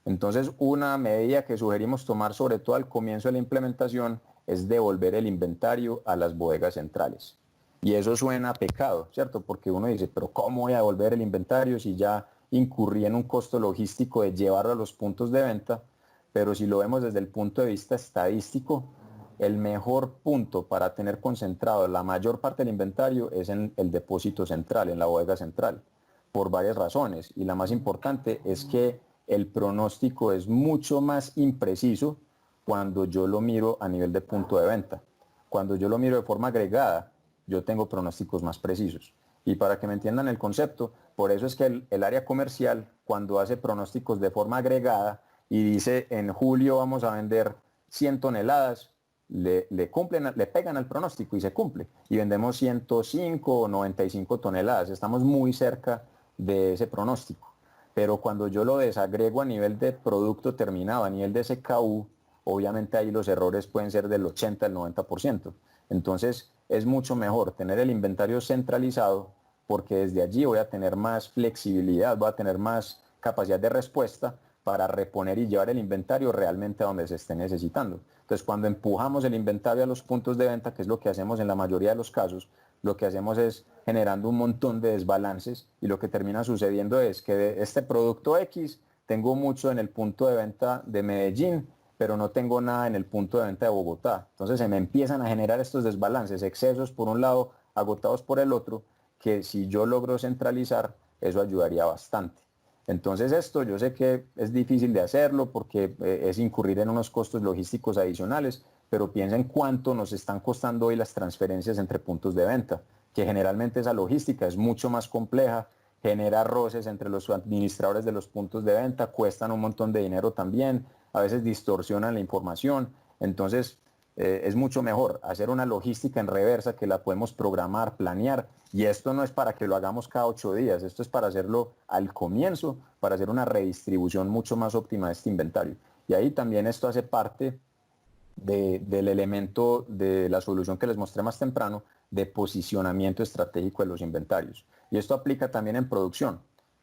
Entonces, una medida que sugerimos tomar, sobre todo al comienzo de la implementación, es devolver el inventario a las bodegas centrales. Y eso suena a pecado, ¿cierto? Porque uno dice, pero ¿cómo voy a devolver el inventario si ya incurrí en un costo logístico de llevarlo a los puntos de venta? Pero si lo vemos desde el punto de vista estadístico, el mejor punto para tener concentrado la mayor parte del inventario es en el depósito central, en la bodega central, por varias razones. Y la más importante es que el pronóstico es mucho más impreciso cuando yo lo miro a nivel de punto de venta. Cuando yo lo miro de forma agregada, yo tengo pronósticos más precisos. Y para que me entiendan el concepto, por eso es que el área comercial, cuando hace pronósticos de forma agregada y dice en julio vamos a vender 100 toneladas, le pegan al pronóstico y se cumple. Y vendemos 105 o 95 toneladas. Estamos muy cerca de ese pronóstico. Pero cuando yo lo desagrego a nivel de producto terminado, a nivel de SKU, obviamente ahí los errores pueden ser del 80 al 90%. Entonces es mucho mejor tener el inventario centralizado, porque desde allí voy a tener más flexibilidad, voy a tener más capacidad de respuesta para reponer y llevar el inventario realmente a donde se esté necesitando. Entonces, cuando empujamos el inventario a los puntos de venta, que es lo que hacemos en la mayoría de los casos, lo que hacemos es generando un montón de desbalances, y lo que termina sucediendo es que de este producto X tengo mucho en el punto de venta de Medellín, pero no tengo nada en el punto de venta de Bogotá. Entonces se me empiezan a generar estos desbalances, excesos por un lado, agotados por el otro, que si yo logro centralizar, eso ayudaría bastante. Entonces esto yo sé que es difícil de hacerlo porque es incurrir en unos costos logísticos adicionales, pero piensa en cuánto nos están costando hoy las transferencias entre puntos de venta, que generalmente esa logística es mucho más compleja, genera roces entre los administradores de los puntos de venta, cuestan un montón de dinero también, a veces distorsionan la información. Entonces es mucho mejor hacer una logística en reversa que la podemos programar, planear, y esto no es para que lo hagamos cada 8 días, esto es para hacerlo al comienzo, para hacer una redistribución mucho más óptima de este inventario. Y ahí también esto hace parte del elemento de la solución que les mostré más temprano, de posicionamiento estratégico de los inventarios. Y esto aplica también en producción,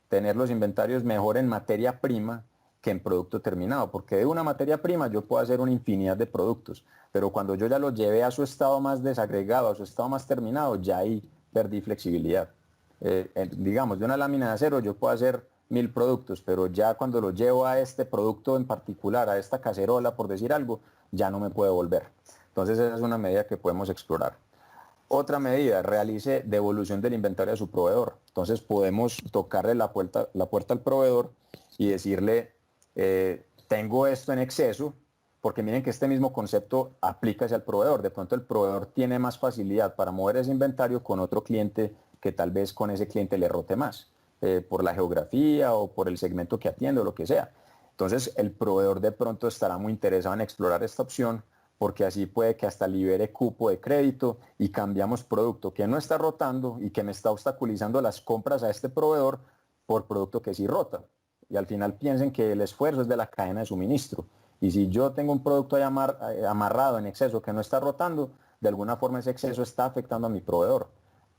tener los inventarios mejor en materia prima que en producto terminado, porque de una materia prima yo puedo hacer una infinidad de productos, pero cuando yo ya lo llevé a su estado más desagregado, a su estado más terminado, ya ahí perdí flexibilidad. Digamos, de una lámina de acero yo puedo hacer 1000 productos, pero ya cuando lo llevo a este producto en particular, a esta cacerola, por decir algo, ya no me puede volver. Entonces esa es una medida que podemos explorar. Otra medida, realice devolución del inventario a su proveedor. Entonces podemos tocarle la puerta al proveedor y decirle, tengo esto en exceso, porque miren que este mismo concepto aplica hacia el proveedor. De pronto el proveedor tiene más facilidad para mover ese inventario con otro cliente que tal vez con ese cliente le rote más, por la geografía o por el segmento que atiende o lo que sea. Entonces el proveedor de pronto estará muy interesado en explorar esta opción, porque así puede que hasta libere cupo de crédito y cambiamos producto que no está rotando y que me está obstaculizando las compras a este proveedor por producto que sí rota. Y al final piensen que el esfuerzo es de la cadena de suministro. Y si yo tengo un producto ahí amarrado en exceso que no está rotando, de alguna forma ese exceso está afectando a mi proveedor.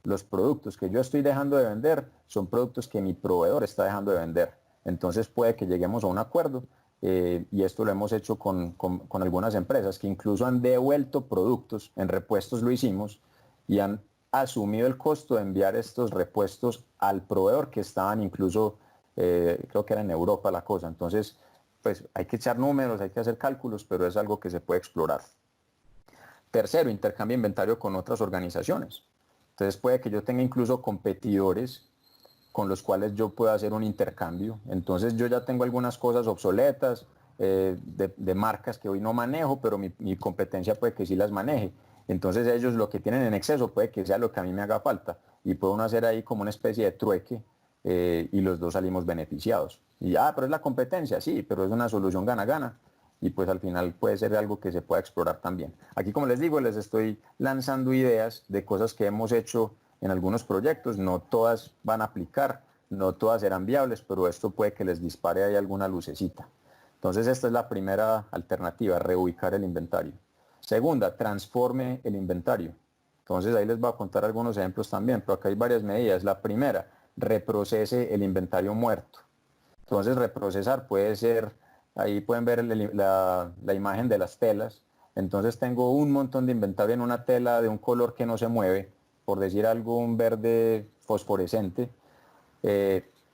Los productos que yo estoy dejando de vender son productos que mi proveedor está dejando de vender. Entonces puede que lleguemos a un acuerdo, y esto lo hemos hecho con algunas empresas que incluso han devuelto productos, en repuestos lo hicimos, y han asumido el costo de enviar estos repuestos al proveedor que estaban incluso, creo que era en Europa la cosa. Entonces, pues hay que echar números, hay que hacer cálculos, pero es algo que se puede explorar. Tercero, intercambio de inventario con otras organizaciones. Entonces puede que yo tenga incluso competidores con los cuales yo pueda hacer un intercambio. Entonces yo ya tengo algunas cosas obsoletas, de marcas que hoy no manejo, pero mi competencia puede que sí las maneje. Entonces ellos lo que tienen en exceso puede que sea lo que a mí me haga falta, y puedo hacer ahí como una especie de trueque, y los dos salimos beneficiados. Y pero es la competencia, sí, pero es una solución gana-gana, y pues al final puede ser algo que se pueda explorar también. Aquí, como les digo, les estoy lanzando ideas de cosas que hemos hecho en algunos proyectos. No todas van a aplicar, no todas serán viables, pero esto puede que les dispare ahí alguna lucecita. Entonces esta es la primera alternativa, reubicar el inventario. Segunda, transforme el inventario. Entonces ahí les voy a contar algunos ejemplos también, pero acá hay varias medidas. La primera, reprocese el inventario muerto. Entonces reprocesar puede ser, ahí pueden ver la imagen de las telas. Entonces tengo un montón de inventario en una tela de un color que no se mueve, por decir algo, un verde fosforescente,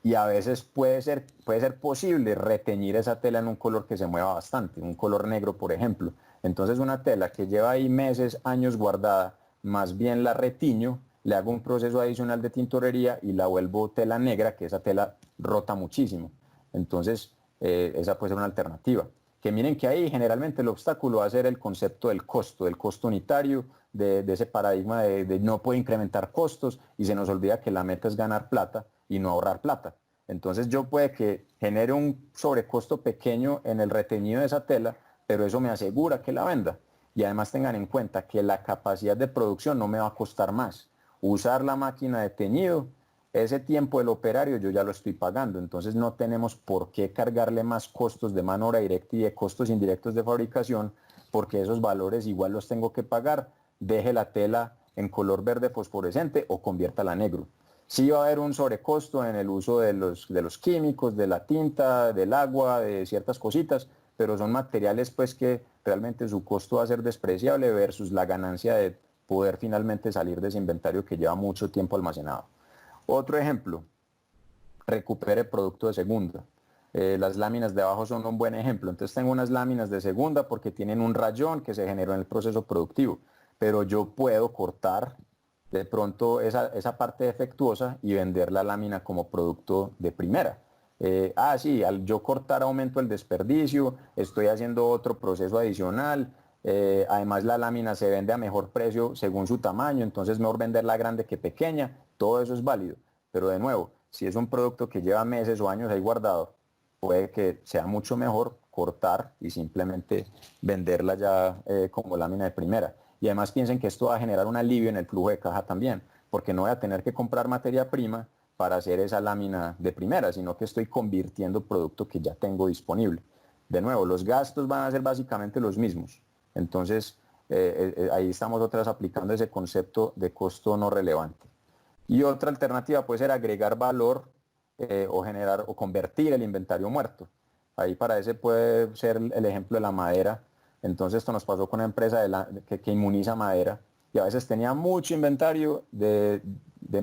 y a veces puede ser posible reteñir esa tela en un color que se mueva bastante, un color negro, por ejemplo. Entonces una tela que lleva ahí meses, años guardada, más bien la retiño, le hago un proceso adicional de tintorería y la vuelvo tela negra, que esa tela rota muchísimo. Entonces esa puede ser una alternativa. Que miren que ahí generalmente el obstáculo va a ser el concepto del costo unitario, de ese paradigma de no puede incrementar costos, y se nos olvida que la meta es ganar plata y no ahorrar plata. Entonces yo puede que genere un sobrecosto pequeño en el reteñido de esa tela, pero eso me asegura que la venda. y además tengan en cuenta que la capacidad de producción no me va a costar más. Usar la máquina de teñido, ese tiempo del operario yo ya lo estoy pagando, entonces no tenemos por qué cargarle más costos de mano obra directa y de costos indirectos de fabricación, porque esos valores igual los tengo que pagar, deje la tela en color verde fosforescente o conviértala a negro. Sí va a haber un sobrecosto en el uso de los químicos, de la tinta, del agua, de ciertas cositas, pero son materiales pues que realmente su costo va a ser despreciable versus la ganancia de poder finalmente salir de ese inventario que lleva mucho tiempo almacenado. Otro ejemplo, recupere producto de segunda. Las láminas de abajo son un buen ejemplo. Entonces tengo unas láminas de segunda porque tienen un rayón que se generó en el proceso productivo, pero yo puedo cortar de pronto esa parte defectuosa y vender la lámina como producto de primera. Sí, al yo cortar aumento el desperdicio, estoy haciendo otro proceso adicional, además la lámina se vende a mejor precio según su tamaño, entonces mejor venderla grande que pequeña, todo eso es válido, pero de nuevo, si es un producto que lleva meses o años ahí guardado, puede que sea mucho mejor cortar y simplemente venderla ya como lámina de primera. Y además piensen que esto va a generar un alivio en el flujo de caja también, porque no voy a tener que comprar materia prima para hacer esa lámina de primera, sino que estoy convirtiendo producto que ya tengo disponible. De nuevo, los gastos van a ser básicamente los mismos. Entonces, ahí estamos otra vez aplicando ese concepto de costo no relevante. Y otra alternativa puede ser agregar valor o generar o convertir el inventario muerto. Ahí para ese puede ser el ejemplo de la madera. Entonces esto nos pasó con una empresa que inmuniza madera y a veces tenía mucho inventario de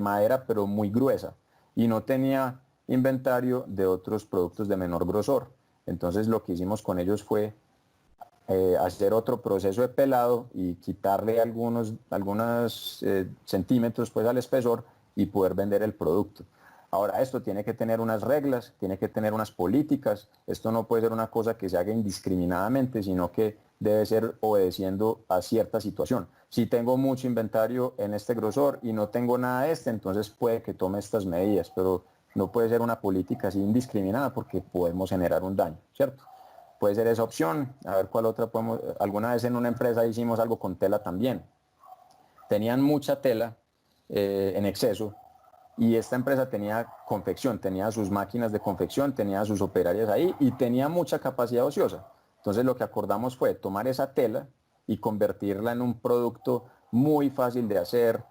madera pero muy gruesa y no tenía inventario de otros productos de menor grosor. Entonces lo que hicimos con ellos fue hacer otro proceso de pelado y quitarle algunos centímetros pues, al espesor y poder vender el producto. Ahora, esto tiene que tener unas reglas, tiene que tener unas políticas, esto no puede ser una cosa que se haga indiscriminadamente, sino que debe ser obedeciendo a cierta situación. Si tengo mucho inventario en este grosor y no tengo nada de este, entonces puede que tome estas medidas, pero no puede ser una política así indiscriminada porque podemos generar un daño, ¿cierto? Puede ser esa opción, a ver cuál otra podemos. Alguna vez en una empresa hicimos algo con tela también. Tenían mucha tela en exceso y esta empresa tenía confección, tenía sus máquinas de confección, tenía sus operarias ahí y tenía mucha capacidad ociosa. Entonces lo que acordamos fue tomar esa tela y convertirla en un producto muy fácil de hacer,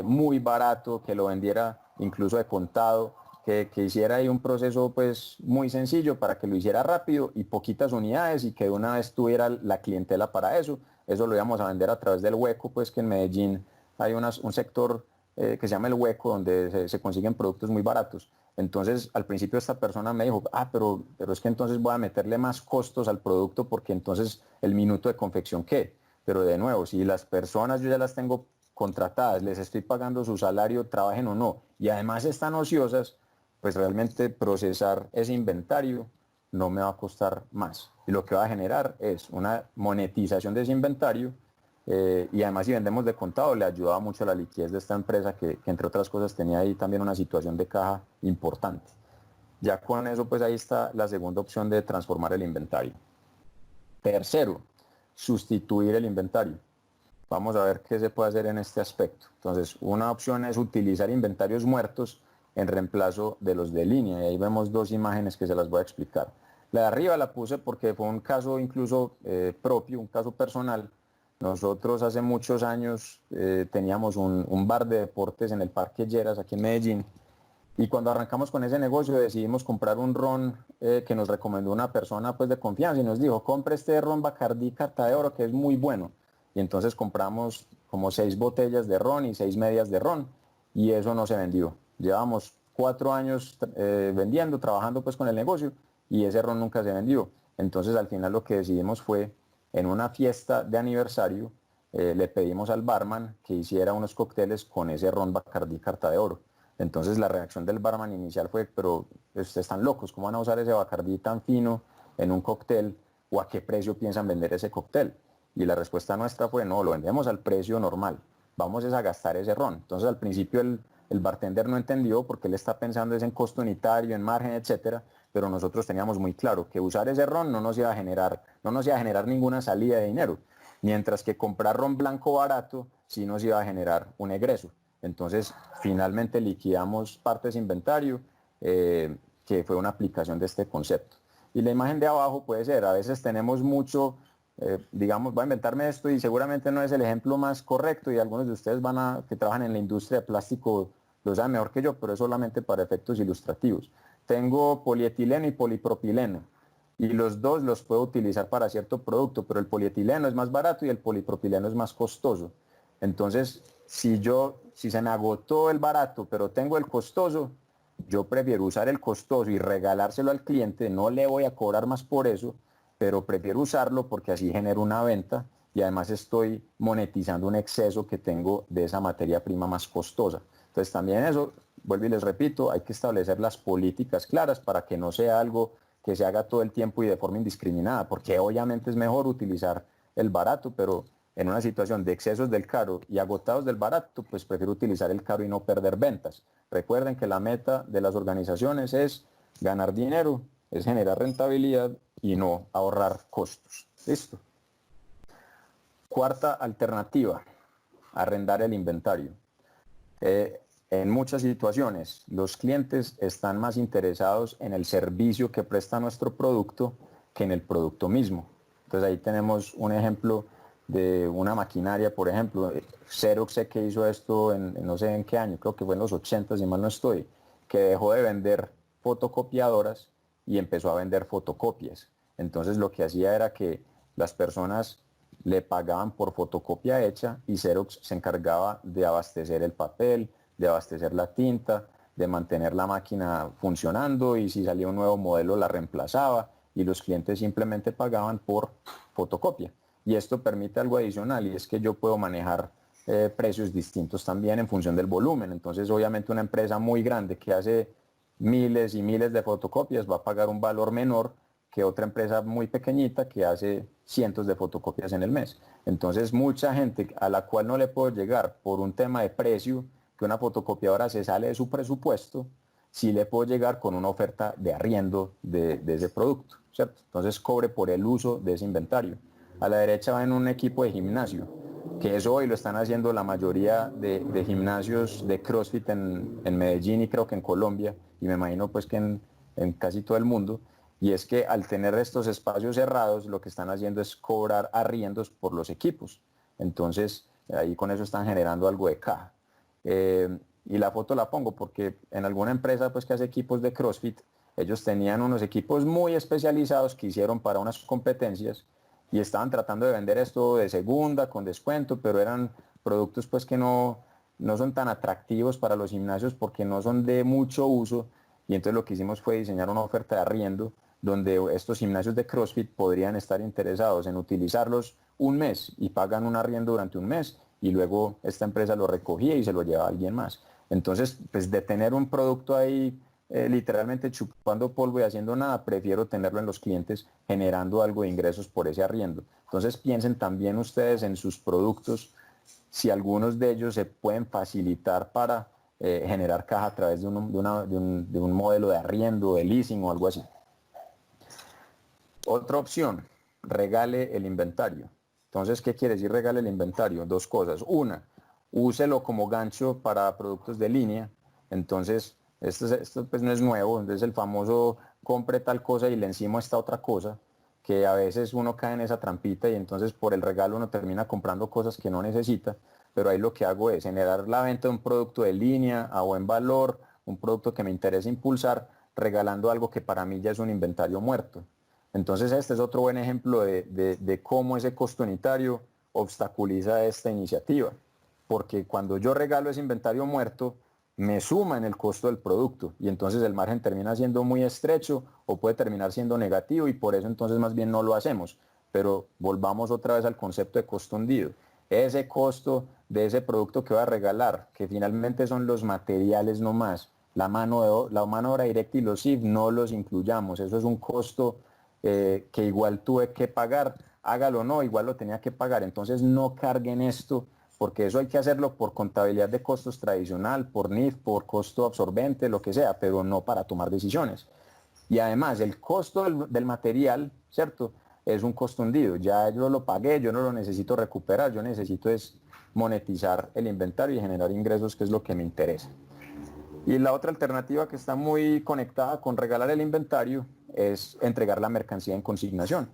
muy barato, que lo vendiera incluso de contado, que hiciera ahí un proceso pues muy sencillo para que lo hiciera rápido y poquitas unidades y que de una vez tuviera la clientela para eso. Eso lo íbamos a vender a través del Hueco, pues que en Medellín hay un sector que se llama El Hueco donde se consiguen productos muy baratos. Entonces al principio esta persona me dijo, pero es que entonces voy a meterle más costos al producto porque entonces el minuto de confección, ¿qué? Pero de nuevo, si las personas yo ya las tengo contratadas, les estoy pagando su salario, trabajen o no, y además están ociosas, pues realmente procesar ese inventario no me va a costar más. Y lo que va a generar es una monetización de ese inventario y además si vendemos de contado le ayuda mucho a la liquidez de esta empresa que entre otras cosas tenía ahí también una situación de caja importante. Ya con eso pues ahí está la segunda opción de transformar el inventario. Tercero, sustituir el inventario. Vamos a ver qué se puede hacer en este aspecto. Entonces, una opción es utilizar inventarios muertos en reemplazo de los de línea. Y ahí vemos dos imágenes que se las voy a explicar. La de arriba la puse porque fue un caso incluso propio, un caso personal. Nosotros hace muchos años teníamos un bar de deportes en el Parque Lleras, aquí en Medellín. Y cuando arrancamos con ese negocio decidimos comprar un ron que nos recomendó una persona pues, de confianza y nos dijo, compre este ron Bacardí Carta de Oro que es muy bueno. Y entonces compramos como 6 botellas de ron y 6 medias de ron y eso no se vendió. Llevamos 4 años vendiendo, trabajando pues con el negocio y ese ron nunca se vendió. Entonces al final lo que decidimos fue en una fiesta de aniversario le pedimos al barman que hiciera unos cócteles con ese ron Bacardí Carta de Oro. Entonces la reacción del barman inicial fue, pero ustedes están locos, ¿cómo van a usar ese Bacardí tan fino en un cóctel? ¿O a qué precio piensan vender ese cóctel? Y la respuesta nuestra fue, no, lo vendemos al precio normal, vamos a gastar ese ron. Entonces al principio el bartender no entendió porque él está pensando es en costo unitario, en margen, etcétera, pero nosotros teníamos muy claro que usar ese ron no nos iba a generar ninguna salida de dinero. mientras que comprar ron blanco barato sí nos iba a generar un egreso. Entonces, finalmente liquidamos parte de ese inventario, que fue una aplicación de este concepto. Y la imagen de abajo puede ser, a veces tenemos mucho, digamos, voy a inventarme esto y seguramente no es el ejemplo más correcto y algunos de ustedes que trabajan en la industria de plástico lo saben mejor que yo, pero es solamente para efectos ilustrativos. Tengo polietileno y polipropileno y los dos los puedo utilizar para cierto producto, pero el polietileno es más barato y el polipropileno es más costoso. Entonces, si se me agotó el barato, pero tengo el costoso, yo prefiero usar el costoso y regalárselo al cliente, no le voy a cobrar más por eso, pero prefiero usarlo porque así genero una venta y además estoy monetizando un exceso que tengo de esa materia prima más costosa. Entonces también eso, vuelvo y les repito, hay que establecer las políticas claras para que no sea algo que se haga todo el tiempo y de forma indiscriminada, porque obviamente es mejor utilizar el barato, pero en una situación de excesos del caro y agotados del barato, pues prefiero utilizar el caro y no perder ventas. Recuerden que la meta de las organizaciones es ganar dinero, es generar rentabilidad y no ahorrar costos. ¿Listo? Cuarta alternativa, arrendar el inventario. En muchas situaciones, los clientes están más interesados en el servicio que presta nuestro producto que en el producto mismo. Entonces ahí tenemos un ejemplo de una maquinaria, por ejemplo, Xerox sé que hizo esto en no sé en qué año, creo que fue en los 80, si mal no estoy, que dejó de vender fotocopiadoras y empezó a vender fotocopias. Entonces lo que hacía era que las personas le pagaban por fotocopia hecha y Xerox se encargaba de abastecer el papel, de abastecer la tinta, de mantener la máquina funcionando y si salía un nuevo modelo la reemplazaba y los clientes simplemente pagaban por fotocopia. Y esto permite algo adicional y es que yo puedo manejar precios distintos también en función del volumen. Entonces obviamente una empresa muy grande que hace miles y miles de fotocopias va a pagar un valor menor que otra empresa muy pequeñita que hace cientos de fotocopias en el mes. Entonces mucha gente a la cual no le puedo llegar por un tema de precio, que una fotocopiadora se sale de su presupuesto, sí le puedo llegar con una oferta de arriendo de ese producto, ¿cierto? Entonces cobre por el uso de ese inventario. A la derecha va en un equipo de gimnasio, que eso hoy lo están haciendo la mayoría de gimnasios de CrossFit en Medellín y creo que en Colombia, y me imagino pues que en casi todo el mundo, y es que al tener estos espacios cerrados, lo que están haciendo es cobrar arriendos por los equipos. Entonces, ahí con eso están generando algo de caja. Y la foto la pongo porque en alguna empresa pues que hace equipos de CrossFit, ellos tenían unos equipos muy especializados que hicieron para unas competencias y estaban tratando de vender esto de segunda, con descuento, pero eran productos pues que no son tan atractivos para los gimnasios porque no son de mucho uso y entonces lo que hicimos fue diseñar una oferta de arriendo donde estos gimnasios de CrossFit podrían estar interesados en utilizarlos un mes y pagan un arriendo durante un mes y luego esta empresa lo recogía y se lo llevaba a alguien más. Entonces, pues de tener un producto ahí literalmente chupando polvo y haciendo nada, prefiero tenerlo en los clientes generando algo de ingresos por ese arriendo. Entonces piensen también ustedes en sus productos, si algunos de ellos se pueden facilitar para generar caja a través de un modelo de arriendo, de leasing o algo así. Otra opción, regale el inventario. Entonces, ¿qué quiere decir regale el inventario? Dos cosas. Una, úselo como gancho para productos de línea. Entonces, esto pues no es nuevo, entonces el famoso compre tal cosa y le encima está otra cosa, que a veces uno cae en esa trampita y entonces por el regalo uno termina comprando cosas que no necesita, pero ahí lo que hago es generar la venta de un producto de línea a buen valor, un producto que me interesa impulsar, regalando algo que para mí ya es un inventario muerto. Entonces este es otro buen ejemplo de cómo ese costo unitario obstaculiza esta iniciativa, porque cuando yo regalo ese inventario muerto, me suma en el costo del producto y entonces el margen termina siendo muy estrecho o puede terminar siendo negativo y por eso entonces más bien no lo hacemos. Pero volvamos otra vez al concepto de costo hundido. Ese costo de ese producto que voy a regalar, que finalmente son los materiales nomás, la mano de obra directa y los IF no los incluyamos, eso es un costo que igual tuve que pagar, hágalo o no, igual lo tenía que pagar, entonces no carguen esto, porque eso hay que hacerlo por contabilidad de costos tradicional, por NIF, por costo absorbente, lo que sea, pero no para tomar decisiones. Y además el costo del material, ¿cierto? es un costo hundido, ya yo lo pagué, yo no lo necesito recuperar, yo necesito es monetizar el inventario y generar ingresos, que es lo que me interesa. Y la otra alternativa que está muy conectada con regalar el inventario es entregar la mercancía en consignación.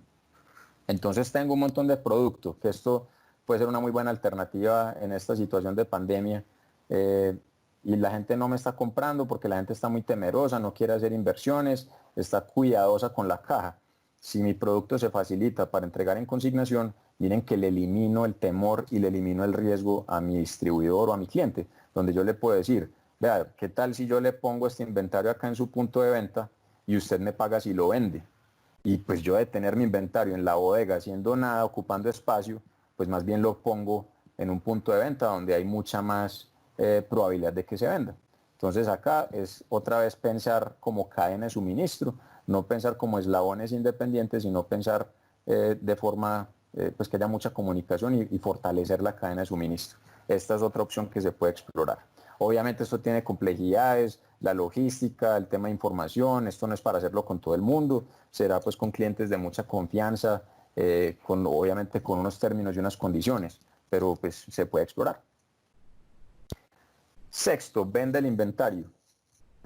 Entonces tengo un montón de producto, que esto puede ser una muy buena alternativa en esta situación de pandemia, y la gente no me está comprando porque la gente está muy temerosa, no quiere hacer inversiones, está cuidadosa con la caja. Si mi producto se facilita para entregar en consignación, miren que le elimino el temor y le elimino el riesgo a mi distribuidor o a mi cliente, donde yo le puedo decir, vea, ¿qué tal si yo le pongo este inventario acá en su punto de venta y usted me paga si lo vende? Y pues yo de tener mi inventario en la bodega haciendo nada, ocupando espacio, pues más bien lo pongo en un punto de venta donde hay mucha más probabilidad de que se venda. Entonces acá es otra vez pensar como cadena de suministro, no pensar como eslabones independientes, sino pensar de forma pues que haya mucha comunicación y fortalecer la cadena de suministro. Esta es otra opción que se puede explorar. Obviamente esto tiene complejidades, la logística, el tema de información, esto no es para hacerlo con todo el mundo, será pues con clientes de mucha confianza, obviamente con unos términos y unas condiciones, pero pues se puede explorar. Sexto, vende el inventario.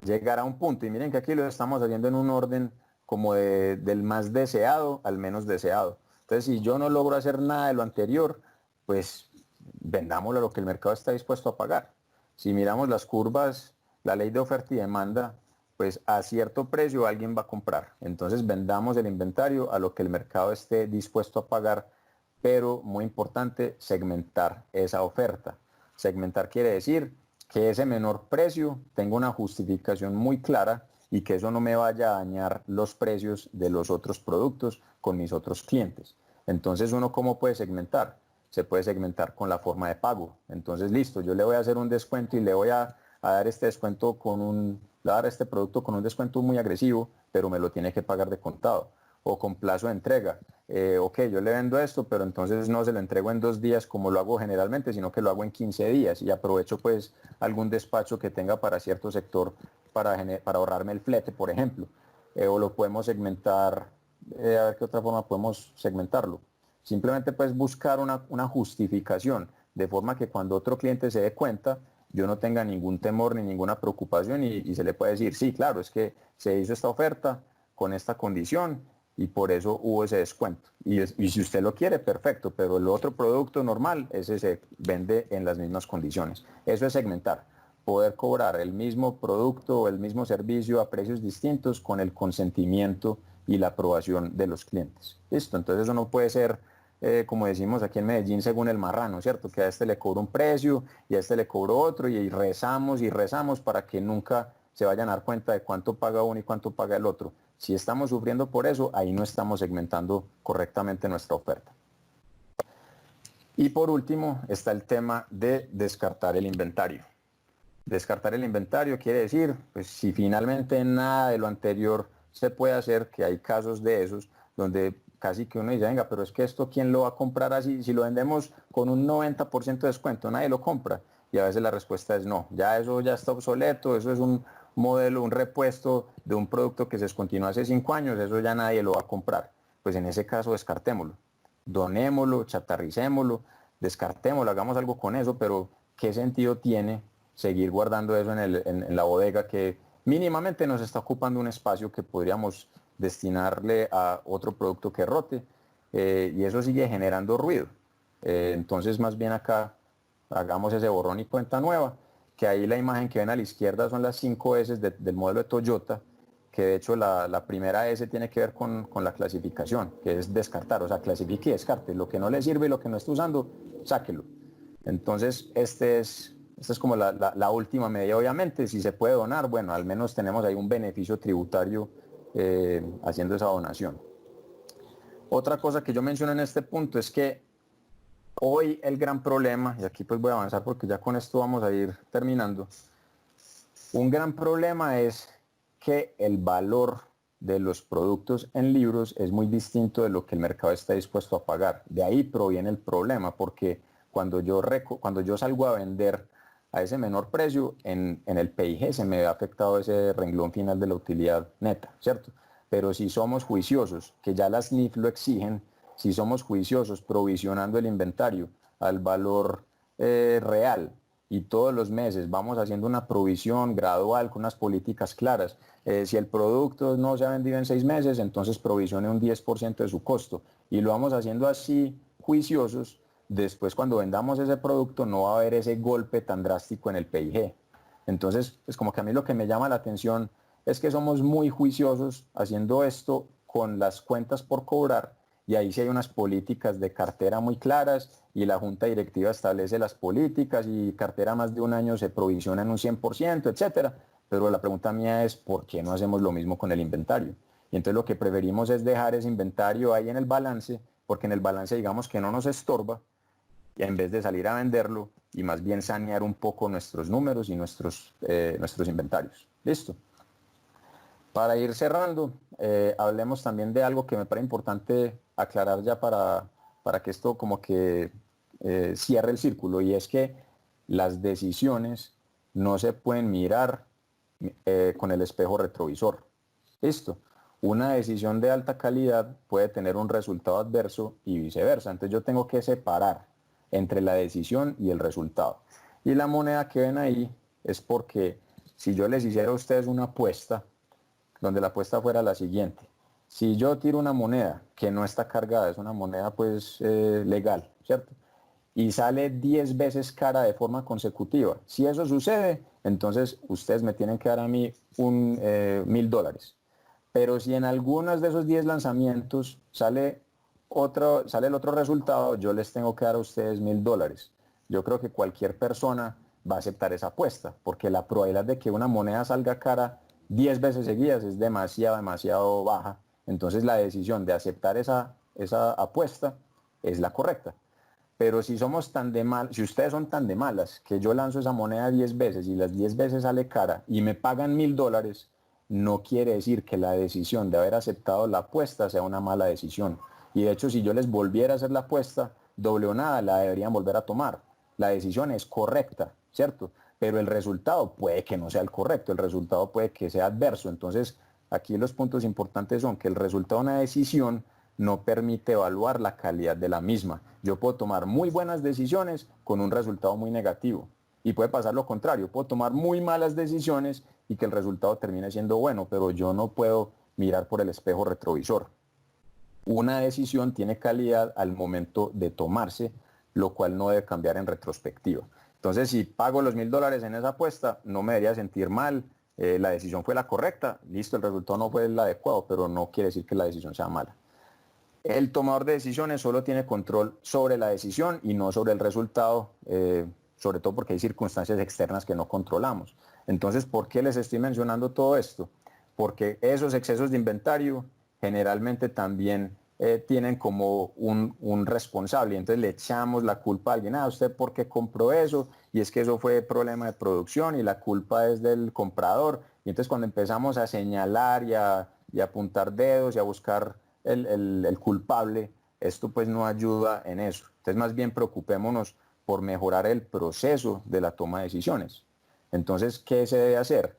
Llegar a un punto, y miren que aquí lo estamos haciendo en un orden como del más deseado al menos deseado. Entonces, si yo no logro hacer nada de lo anterior, pues vendámoslo a lo que el mercado está dispuesto a pagar. Si miramos las curvas, la ley de oferta y demanda, pues a cierto precio alguien va a comprar. Entonces vendamos el inventario a lo que el mercado esté dispuesto a pagar, pero muy importante, segmentar esa oferta. Segmentar quiere decir que ese menor precio tenga una justificación muy clara y que eso no me vaya a dañar los precios de los otros productos con mis otros clientes. Entonces, ¿uno cómo puede segmentar? Se puede segmentar con la forma de pago. Entonces, listo, yo le voy a hacer un descuento y le voy a dar este descuento le voy a dar este producto con un descuento muy agresivo, pero me lo tiene que pagar de contado o con plazo de entrega. Ok, yo le vendo esto, pero entonces no se lo entrego en 2 días como lo hago generalmente, sino que lo hago en 15 días y aprovecho pues algún despacho que tenga para cierto sector para ahorrarme el flete, por ejemplo. O lo podemos segmentar, a ver qué otra forma podemos segmentarlo. Simplemente pues buscar una justificación, de forma que cuando otro cliente se dé cuenta, yo no tenga ningún temor ni ninguna preocupación y se le puede decir, sí, claro, es que se hizo esta oferta con esta condición y por eso hubo ese descuento. Y si usted lo quiere, perfecto, pero el otro producto normal, ese se vende en las mismas condiciones. Eso es segmentar, poder cobrar el mismo producto o el mismo servicio a precios distintos con el consentimiento y la aprobación de los clientes. Listo, entonces eso no puede ser, como decimos aquí en Medellín, según el marrano, ¿cierto? Que a este le cobro un precio y a este le cobro otro y rezamos para que nunca se vayan a dar cuenta de cuánto paga uno y cuánto paga el otro. Si estamos sufriendo por eso, ahí no estamos segmentando correctamente nuestra oferta. Y por último está el tema de descartar el inventario. Descartar el inventario quiere decir, pues si finalmente nada de lo anterior se puede hacer, que hay casos de esos, donde casi que uno dice, venga, pero es que esto, ¿quién lo va a comprar así? Si lo vendemos con un 90% de descuento, nadie lo compra. Y a veces la respuesta es no, ya eso ya está obsoleto, eso es un modelo, un repuesto de un producto que se descontinuó hace 5 años, eso ya nadie lo va a comprar. Pues en ese caso descartémoslo, donémoslo, chatarricémoslo, descartémoslo, hagamos algo con eso, pero ¿qué sentido tiene seguir guardando eso en la bodega que mínimamente nos está ocupando un espacio que podríamos destinarle a otro producto que rote, y eso sigue generando ruido? Entonces más bien acá hagamos ese borrón y cuenta nueva, que ahí la imagen que ven a la izquierda son las 5 S del modelo de Toyota, que de hecho la primera S tiene que ver con la clasificación, que es descartar, o sea, clasifique y descarte, lo que no le sirve y lo que no está usando, sáquelo. Entonces esta es como la última medida. Obviamente, si se puede donar, bueno, al menos tenemos ahí un beneficio tributario haciendo esa donación. Otra cosa que yo menciono en este punto es que hoy el gran problema, y aquí pues voy a avanzar porque ya con esto vamos a ir terminando, un gran problema es que el valor de los productos en libros es muy distinto de lo que el mercado está dispuesto a pagar. De ahí proviene el problema, porque cuando yo salgo a vender a ese menor precio, en el PIG se me ve afectado ese renglón final de la utilidad neta, ¿cierto? pero si somos juiciosos, que ya las NIF lo exigen, si somos juiciosos provisionando el inventario al valor real y todos los meses vamos haciendo una provisión gradual con unas políticas claras. Si el producto no se ha vendido en 6 meses, entonces provisione un 10% de su costo y lo vamos haciendo así juiciosos. Después cuando vendamos ese producto no va a haber ese golpe tan drástico en el PIG. Entonces, es como que a mí lo que me llama la atención es que somos muy juiciosos haciendo esto con las cuentas por cobrar y ahí sí hay unas políticas de cartera muy claras y la junta directiva establece las políticas y cartera más de un año se provisiona en un 100%, etcétera. Pero la pregunta mía es, ¿por qué no hacemos lo mismo con el inventario? Y entonces lo que preferimos es dejar ese inventario ahí en el balance, porque en el balance digamos que no nos estorba, y en vez de salir a venderlo y más bien sanear un poco nuestros números y nuestros inventarios. Listo. Para ir cerrando, hablemos también de algo que me parece importante aclarar ya para que esto como que cierre el círculo, y es que las decisiones no se pueden mirar con el espejo retrovisor. Listo. Una decisión de alta calidad puede tener un resultado adverso y viceversa. Entonces yo tengo que separar entre la decisión y el resultado. Y la moneda que ven ahí es porque si yo les hiciera a ustedes una apuesta, donde la apuesta fuera la siguiente: si yo tiro una moneda que no está cargada, es una moneda pues legal, ¿cierto? Y sale 10 veces cara de forma consecutiva. Si eso sucede, entonces ustedes me tienen que dar a mí $1.000. Pero si en algunos de esos 10 lanzamientos sale el otro resultado, yo les tengo que dar a ustedes $1.000. Yo creo que cualquier persona va a aceptar esa apuesta, porque la probabilidad de que una moneda salga cara 10 veces seguidas es demasiado baja. Entonces la decisión de aceptar esa apuesta es la correcta. Pero si si ustedes son tan de malas que yo lanzo esa moneda 10 veces y las 10 veces sale cara y me pagan $1.000, no quiere decir que la decisión de haber aceptado la apuesta sea una mala decisión. Y de hecho, si yo les volviera a hacer la apuesta, doble o nada, la deberían volver a tomar. La decisión es correcta, ¿cierto? Pero el resultado puede que no sea el correcto, el resultado puede que sea adverso. Entonces, aquí los puntos importantes son que el resultado de una decisión no permite evaluar la calidad de la misma. Yo puedo tomar muy buenas decisiones con un resultado muy negativo. Y puede pasar lo contrario, puedo tomar muy malas decisiones y que el resultado termine siendo bueno, pero yo no puedo mirar por el espejo retrovisor. Una decisión tiene calidad al momento de tomarse, lo cual no debe cambiar en retrospectiva. Entonces, si pago los $1.000 en esa apuesta, no me debería sentir mal, la decisión fue la correcta, listo, el resultado no fue el adecuado, pero no quiere decir que la decisión sea mala. El tomador de decisiones solo tiene control sobre la decisión y no sobre el resultado, sobre todo porque hay circunstancias externas que no controlamos. Entonces, ¿por qué les estoy mencionando todo esto? Porque esos excesos de inventario generalmente también tienen como un responsable, y entonces le echamos la culpa a alguien: ¿usted por qué compró eso? Y es que eso fue problema de producción y la culpa es del comprador. Y entonces cuando empezamos a señalar y a apuntar dedos y a buscar el culpable, esto pues no ayuda en eso. Entonces más bien preocupémonos por mejorar el proceso de la toma de decisiones. Entonces, ¿qué se debe hacer?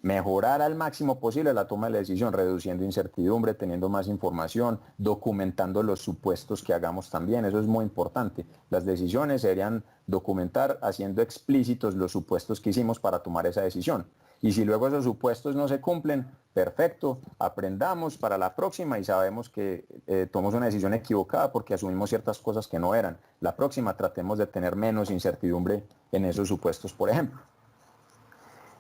Mejorar al máximo posible la toma de la decisión, reduciendo incertidumbre, teniendo más información, documentando los supuestos que hagamos también. Eso es muy importante. Las decisiones se deberían documentar haciendo explícitos los supuestos que hicimos para tomar esa decisión. Y si luego esos supuestos no se cumplen, perfecto, aprendamos para la próxima y sabemos que tomamos una decisión equivocada porque asumimos ciertas cosas que no eran. La próxima tratemos de tener menos incertidumbre en esos supuestos, por ejemplo.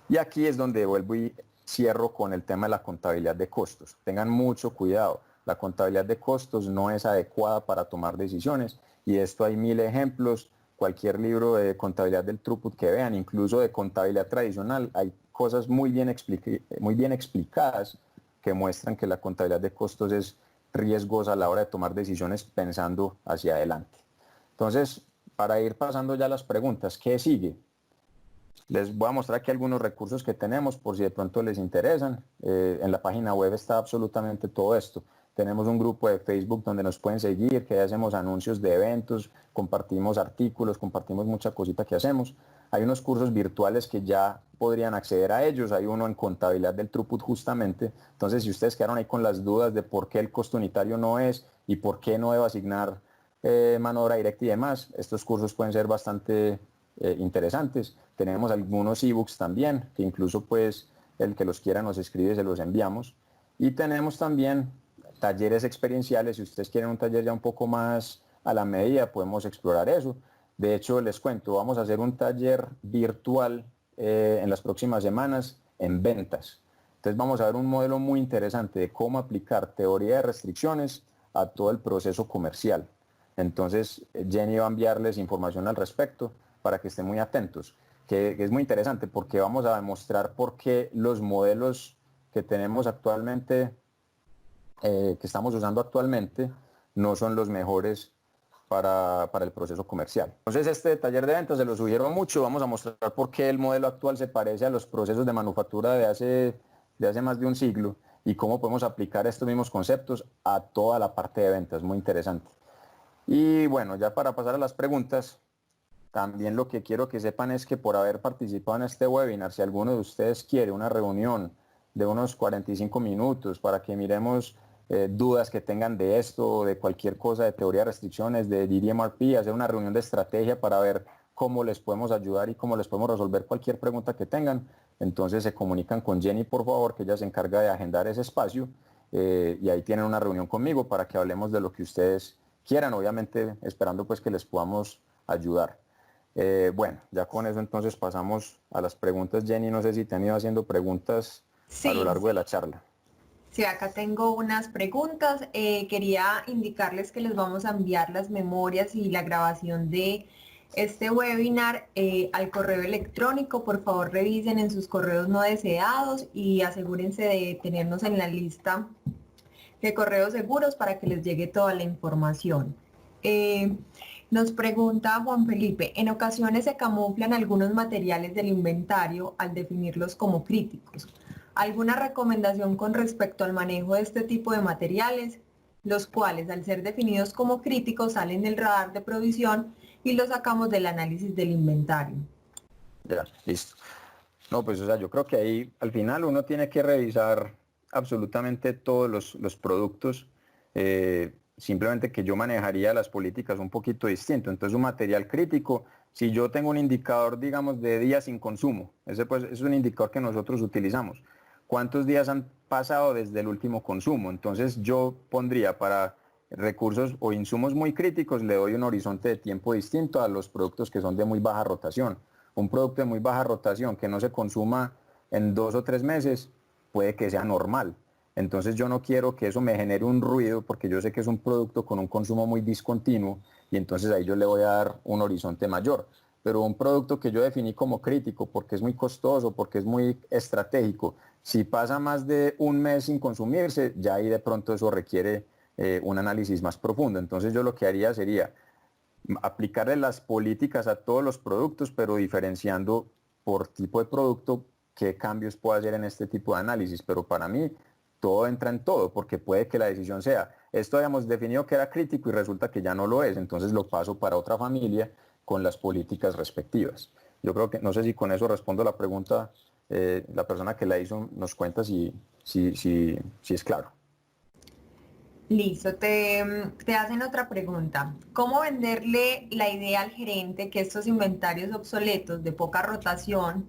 Y aquí es donde vuelvo y cierro con el tema de la contabilidad de costos. Tengan mucho cuidado. La contabilidad de costos no es adecuada para tomar decisiones, y de esto hay 1000 ejemplos. Cualquier libro de contabilidad del throughput que vean, incluso de contabilidad tradicional, hay cosas muy bien explicadas que muestran que la contabilidad de costos es riesgosa a la hora de tomar decisiones pensando hacia adelante. Entonces, para ir pasando ya las preguntas, ¿qué sigue? Les voy a mostrar aquí algunos recursos que tenemos por si de pronto les interesan. En la página web está absolutamente todo esto. tenemos un grupo de Facebook donde nos pueden seguir, que hacemos anuncios de eventos, compartimos artículos, compartimos mucha cosita que hacemos. Hay unos cursos virtuales que ya podrían acceder a ellos, hay uno en contabilidad del throughput justamente. Entonces, si ustedes quedaron ahí con las dudas de por qué el costo unitario no es y por qué no debo asignar mano de obra directa y demás, estos cursos pueden ser bastante interesantes. Tenemos algunos ebooks también, que incluso pues el que los quiera nos escribe, se los enviamos. Y tenemos también talleres experienciales. Si ustedes quieren un taller ya un poco más a la medida, podemos explorar eso. De hecho, les cuento, vamos a hacer un taller virtual en las próximas semanas en ventas. Entonces vamos a ver un modelo muy interesante de cómo aplicar teoría de restricciones a todo el proceso comercial. Entonces Jenny va a enviarles información al respecto para que estén muy atentos, que es muy interesante porque vamos a demostrar por qué los modelos que tenemos actualmente, que estamos usando actualmente, no son los mejores para el proceso comercial. Entonces este taller de ventas se lo sugiero mucho, vamos a mostrar por qué el modelo actual se parece a los procesos de manufactura de hace más de un siglo y cómo podemos aplicar estos mismos conceptos a toda la parte de ventas, muy interesante. Y bueno, ya para pasar a las preguntas, también lo que quiero que sepan es que por haber participado en este webinar, si alguno de ustedes quiere una reunión de unos 45 minutos para que miremos dudas que tengan de esto, de cualquier cosa, de teoría de restricciones, de DDMRP, hacer una reunión de estrategia para ver cómo les podemos ayudar y cómo les podemos resolver cualquier pregunta que tengan, entonces se comunican con Jenny, por favor, que ella se encarga de agendar ese espacio y ahí tienen una reunión conmigo para que hablemos de lo que ustedes quieran, obviamente esperando pues que les podamos ayudar. Bueno, ya con eso entonces pasamos a las preguntas. Jenny, no sé si te han ido haciendo preguntas a lo largo de la charla. Sí, acá tengo unas preguntas. Quería indicarles que les vamos a enviar las memorias y la grabación de este webinar al correo electrónico. Por favor, revisen en sus correos no deseados y asegúrense de tenernos en la lista de correos seguros para que les llegue toda la información. Nos pregunta Juan Felipe, en ocasiones se camuflan algunos materiales del inventario al definirlos como críticos. ¿Alguna recomendación con respecto al manejo de este tipo de materiales, los cuales al ser definidos como críticos salen del radar de provisión y los sacamos del análisis del inventario? Ya, listo. No, pues o sea, yo creo que ahí al final uno tiene que revisar absolutamente todos los productos, simplemente que yo manejaría las políticas un poquito distinto. Entonces un material crítico, si yo tengo un indicador, digamos, de días sin consumo, ese pues es un indicador que nosotros utilizamos. ¿Cuántos días han pasado desde el último consumo? Entonces yo pondría para recursos o insumos muy críticos, le doy un horizonte de tiempo distinto a los productos que son de muy baja rotación. Un producto de muy baja rotación que no se consuma en 2 o 3 meses puede que sea normal. Entonces yo no quiero que eso me genere un ruido porque yo sé que es un producto con un consumo muy discontinuo y entonces ahí yo le voy a dar un horizonte mayor. Pero un producto que yo definí como crítico porque es muy costoso, porque es muy estratégico, si pasa más de un mes sin consumirse, ya ahí de pronto eso requiere un análisis más profundo. Entonces yo lo que haría sería aplicarle las políticas a todos los productos, pero diferenciando por tipo de producto qué cambios puedo hacer en este tipo de análisis. Pero para mí todo entra en todo, porque puede que la decisión sea, esto habíamos definido que era crítico y resulta que ya no lo es, entonces lo paso para otra familia con las políticas respectivas. Yo creo que, no sé si con eso respondo la pregunta, la persona que la hizo nos cuenta si es claro. Listo, te hacen otra pregunta. ¿Cómo venderle la idea al gerente que estos inventarios obsoletos de poca rotación,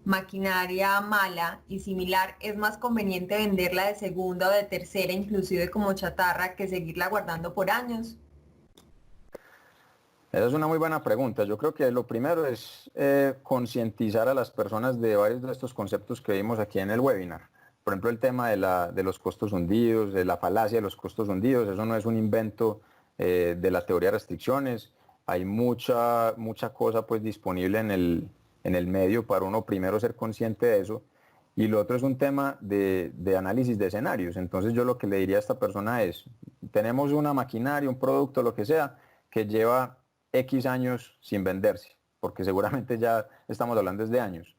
maquinaria mala y similar, es más conveniente venderla de segunda o de tercera, inclusive como chatarra, que seguirla guardando por años? Esa es una muy buena pregunta. Yo creo que lo primero es concientizar a las personas de varios de estos conceptos que vimos aquí en el webinar. Por ejemplo, el tema de los costos hundidos, de la falacia de los costos hundidos, eso no es un invento de la teoría de restricciones. Hay mucha cosa pues disponible en el medio para uno primero ser consciente de eso. Y lo otro es un tema de análisis de escenarios. Entonces yo lo que le diría a esta persona es, tenemos una maquinaria, un producto, lo que sea, que lleva X años sin venderse, porque seguramente ya estamos hablando desde años.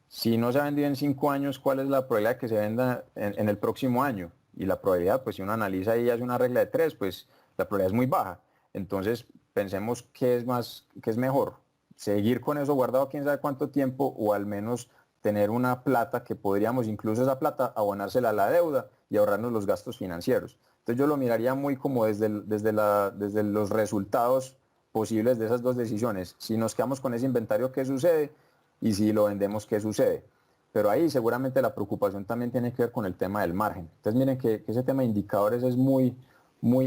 Si no se ha vendido en 5 años, ¿cuál es la probabilidad de que se venda en el próximo año? y la probabilidad, pues si uno analiza y hace una regla de 3, pues la probabilidad es muy baja. Entonces pensemos qué es mejor, seguir con eso guardado quién sabe cuánto tiempo o al menos tener una plata que podríamos incluso esa plata abonársela a la deuda y ahorrarnos los gastos financieros. Entonces yo lo miraría muy como desde los resultados posibles de esas dos decisiones. Si nos quedamos con ese inventario, ¿qué sucede? Y si lo vendemos, ¿qué sucede? Pero ahí seguramente la preocupación también tiene que ver con el tema del margen. Entonces miren que ese tema de indicadores es muy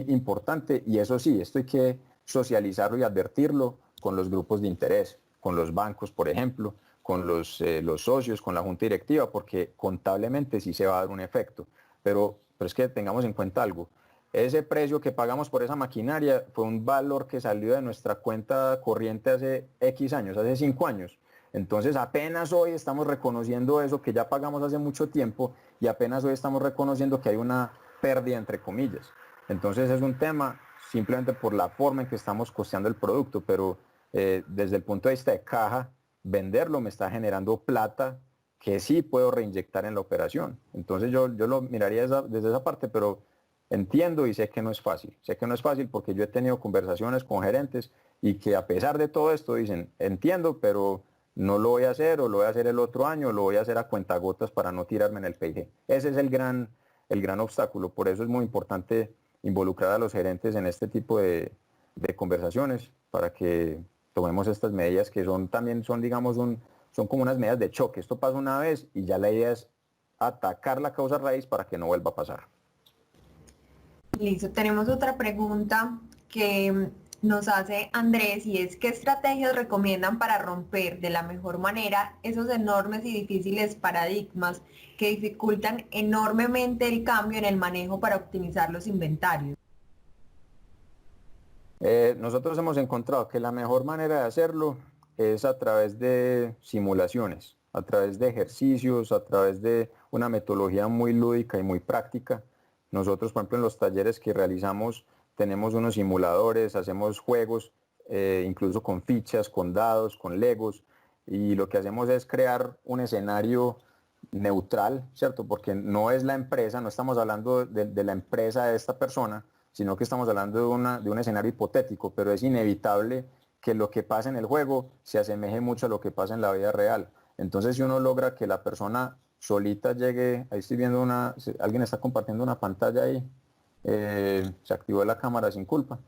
importante y eso sí, esto hay que socializarlo y advertirlo con los grupos de interés, con los bancos, por ejemplo, con los socios, con la junta directiva, porque contablemente sí se va a dar un efecto. Pero es que tengamos en cuenta algo. Ese precio que pagamos por esa maquinaria fue un valor que salió de nuestra cuenta corriente hace X años, hace 5 años. Entonces apenas hoy estamos reconociendo eso que ya pagamos hace mucho tiempo y apenas hoy estamos reconociendo que hay una pérdida entre comillas. Entonces es un tema simplemente por la forma en que estamos costeando el producto, pero desde el punto de vista de caja, venderlo me está generando plata que sí puedo reinyectar en la operación. Entonces yo lo miraría desde esa parte, pero entiendo y sé que no es fácil. Sé que no es fácil porque yo he tenido conversaciones con gerentes y que a pesar de todo esto dicen, entiendo, pero no lo voy a hacer o lo voy a hacer el otro año, o lo voy a hacer a cuentagotas para no tirarme en el P&G. Ese es el gran obstáculo. Por eso es muy importante involucrar a los gerentes en este tipo de conversaciones para que tomemos estas medidas que son digamos, son como unas medidas de choque. Esto pasa una vez y ya la idea es atacar la causa raíz para que no vuelva a pasar. Listo, tenemos otra pregunta que nos hace Andrés y es ¿qué estrategias recomiendan para romper de la mejor manera esos enormes y difíciles paradigmas que dificultan enormemente el cambio en el manejo para optimizar los inventarios? Nosotros hemos encontrado que la mejor manera de hacerlo es a través de simulaciones, a través de ejercicios, a través de una metodología muy lúdica y muy práctica. Nosotros, por ejemplo, en los talleres que realizamos tenemos unos simuladores, hacemos juegos, incluso con fichas, con dados, con legos, y lo que hacemos es crear un escenario neutral, ¿cierto? Porque no es la empresa, no estamos hablando de la empresa de esta persona, sino que estamos hablando de un escenario hipotético, pero es inevitable que lo que pasa en el juego se asemeje mucho a lo que pasa en la vida real. Entonces, si uno logra que la persona solita llegue, ahí estoy viendo alguien está compartiendo una pantalla ahí, se activó la cámara sin culpa.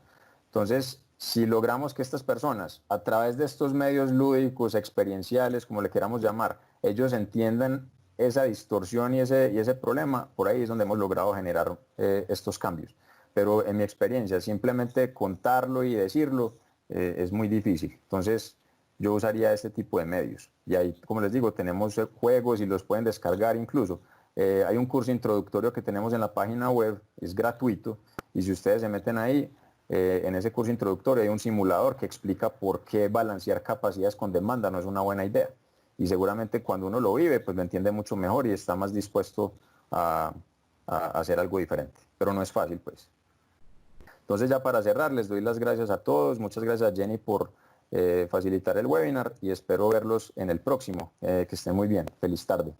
Entonces, si logramos que estas personas, a través de estos medios lúdicos, experienciales, como le queramos llamar, ellos entiendan esa distorsión y ese problema, por ahí es donde hemos logrado generar estos cambios. Pero en mi experiencia, simplemente contarlo y decirlo es muy difícil. Entonces, yo usaría este tipo de medios. Y ahí, como les digo, tenemos juegos y los pueden descargar incluso. Hay un curso introductorio que tenemos en la página web, es gratuito, y si ustedes se meten ahí, en ese curso introductorio hay un simulador que explica por qué balancear capacidades con demanda no es una buena idea. Y seguramente cuando uno lo vive, pues lo entiende mucho mejor y está más dispuesto a hacer algo diferente. Pero no es fácil, pues. Entonces ya para cerrar, les doy las gracias a todos. Muchas gracias a Jenny por facilitar el webinar y espero verlos en el próximo. Que estén muy bien. Feliz tarde.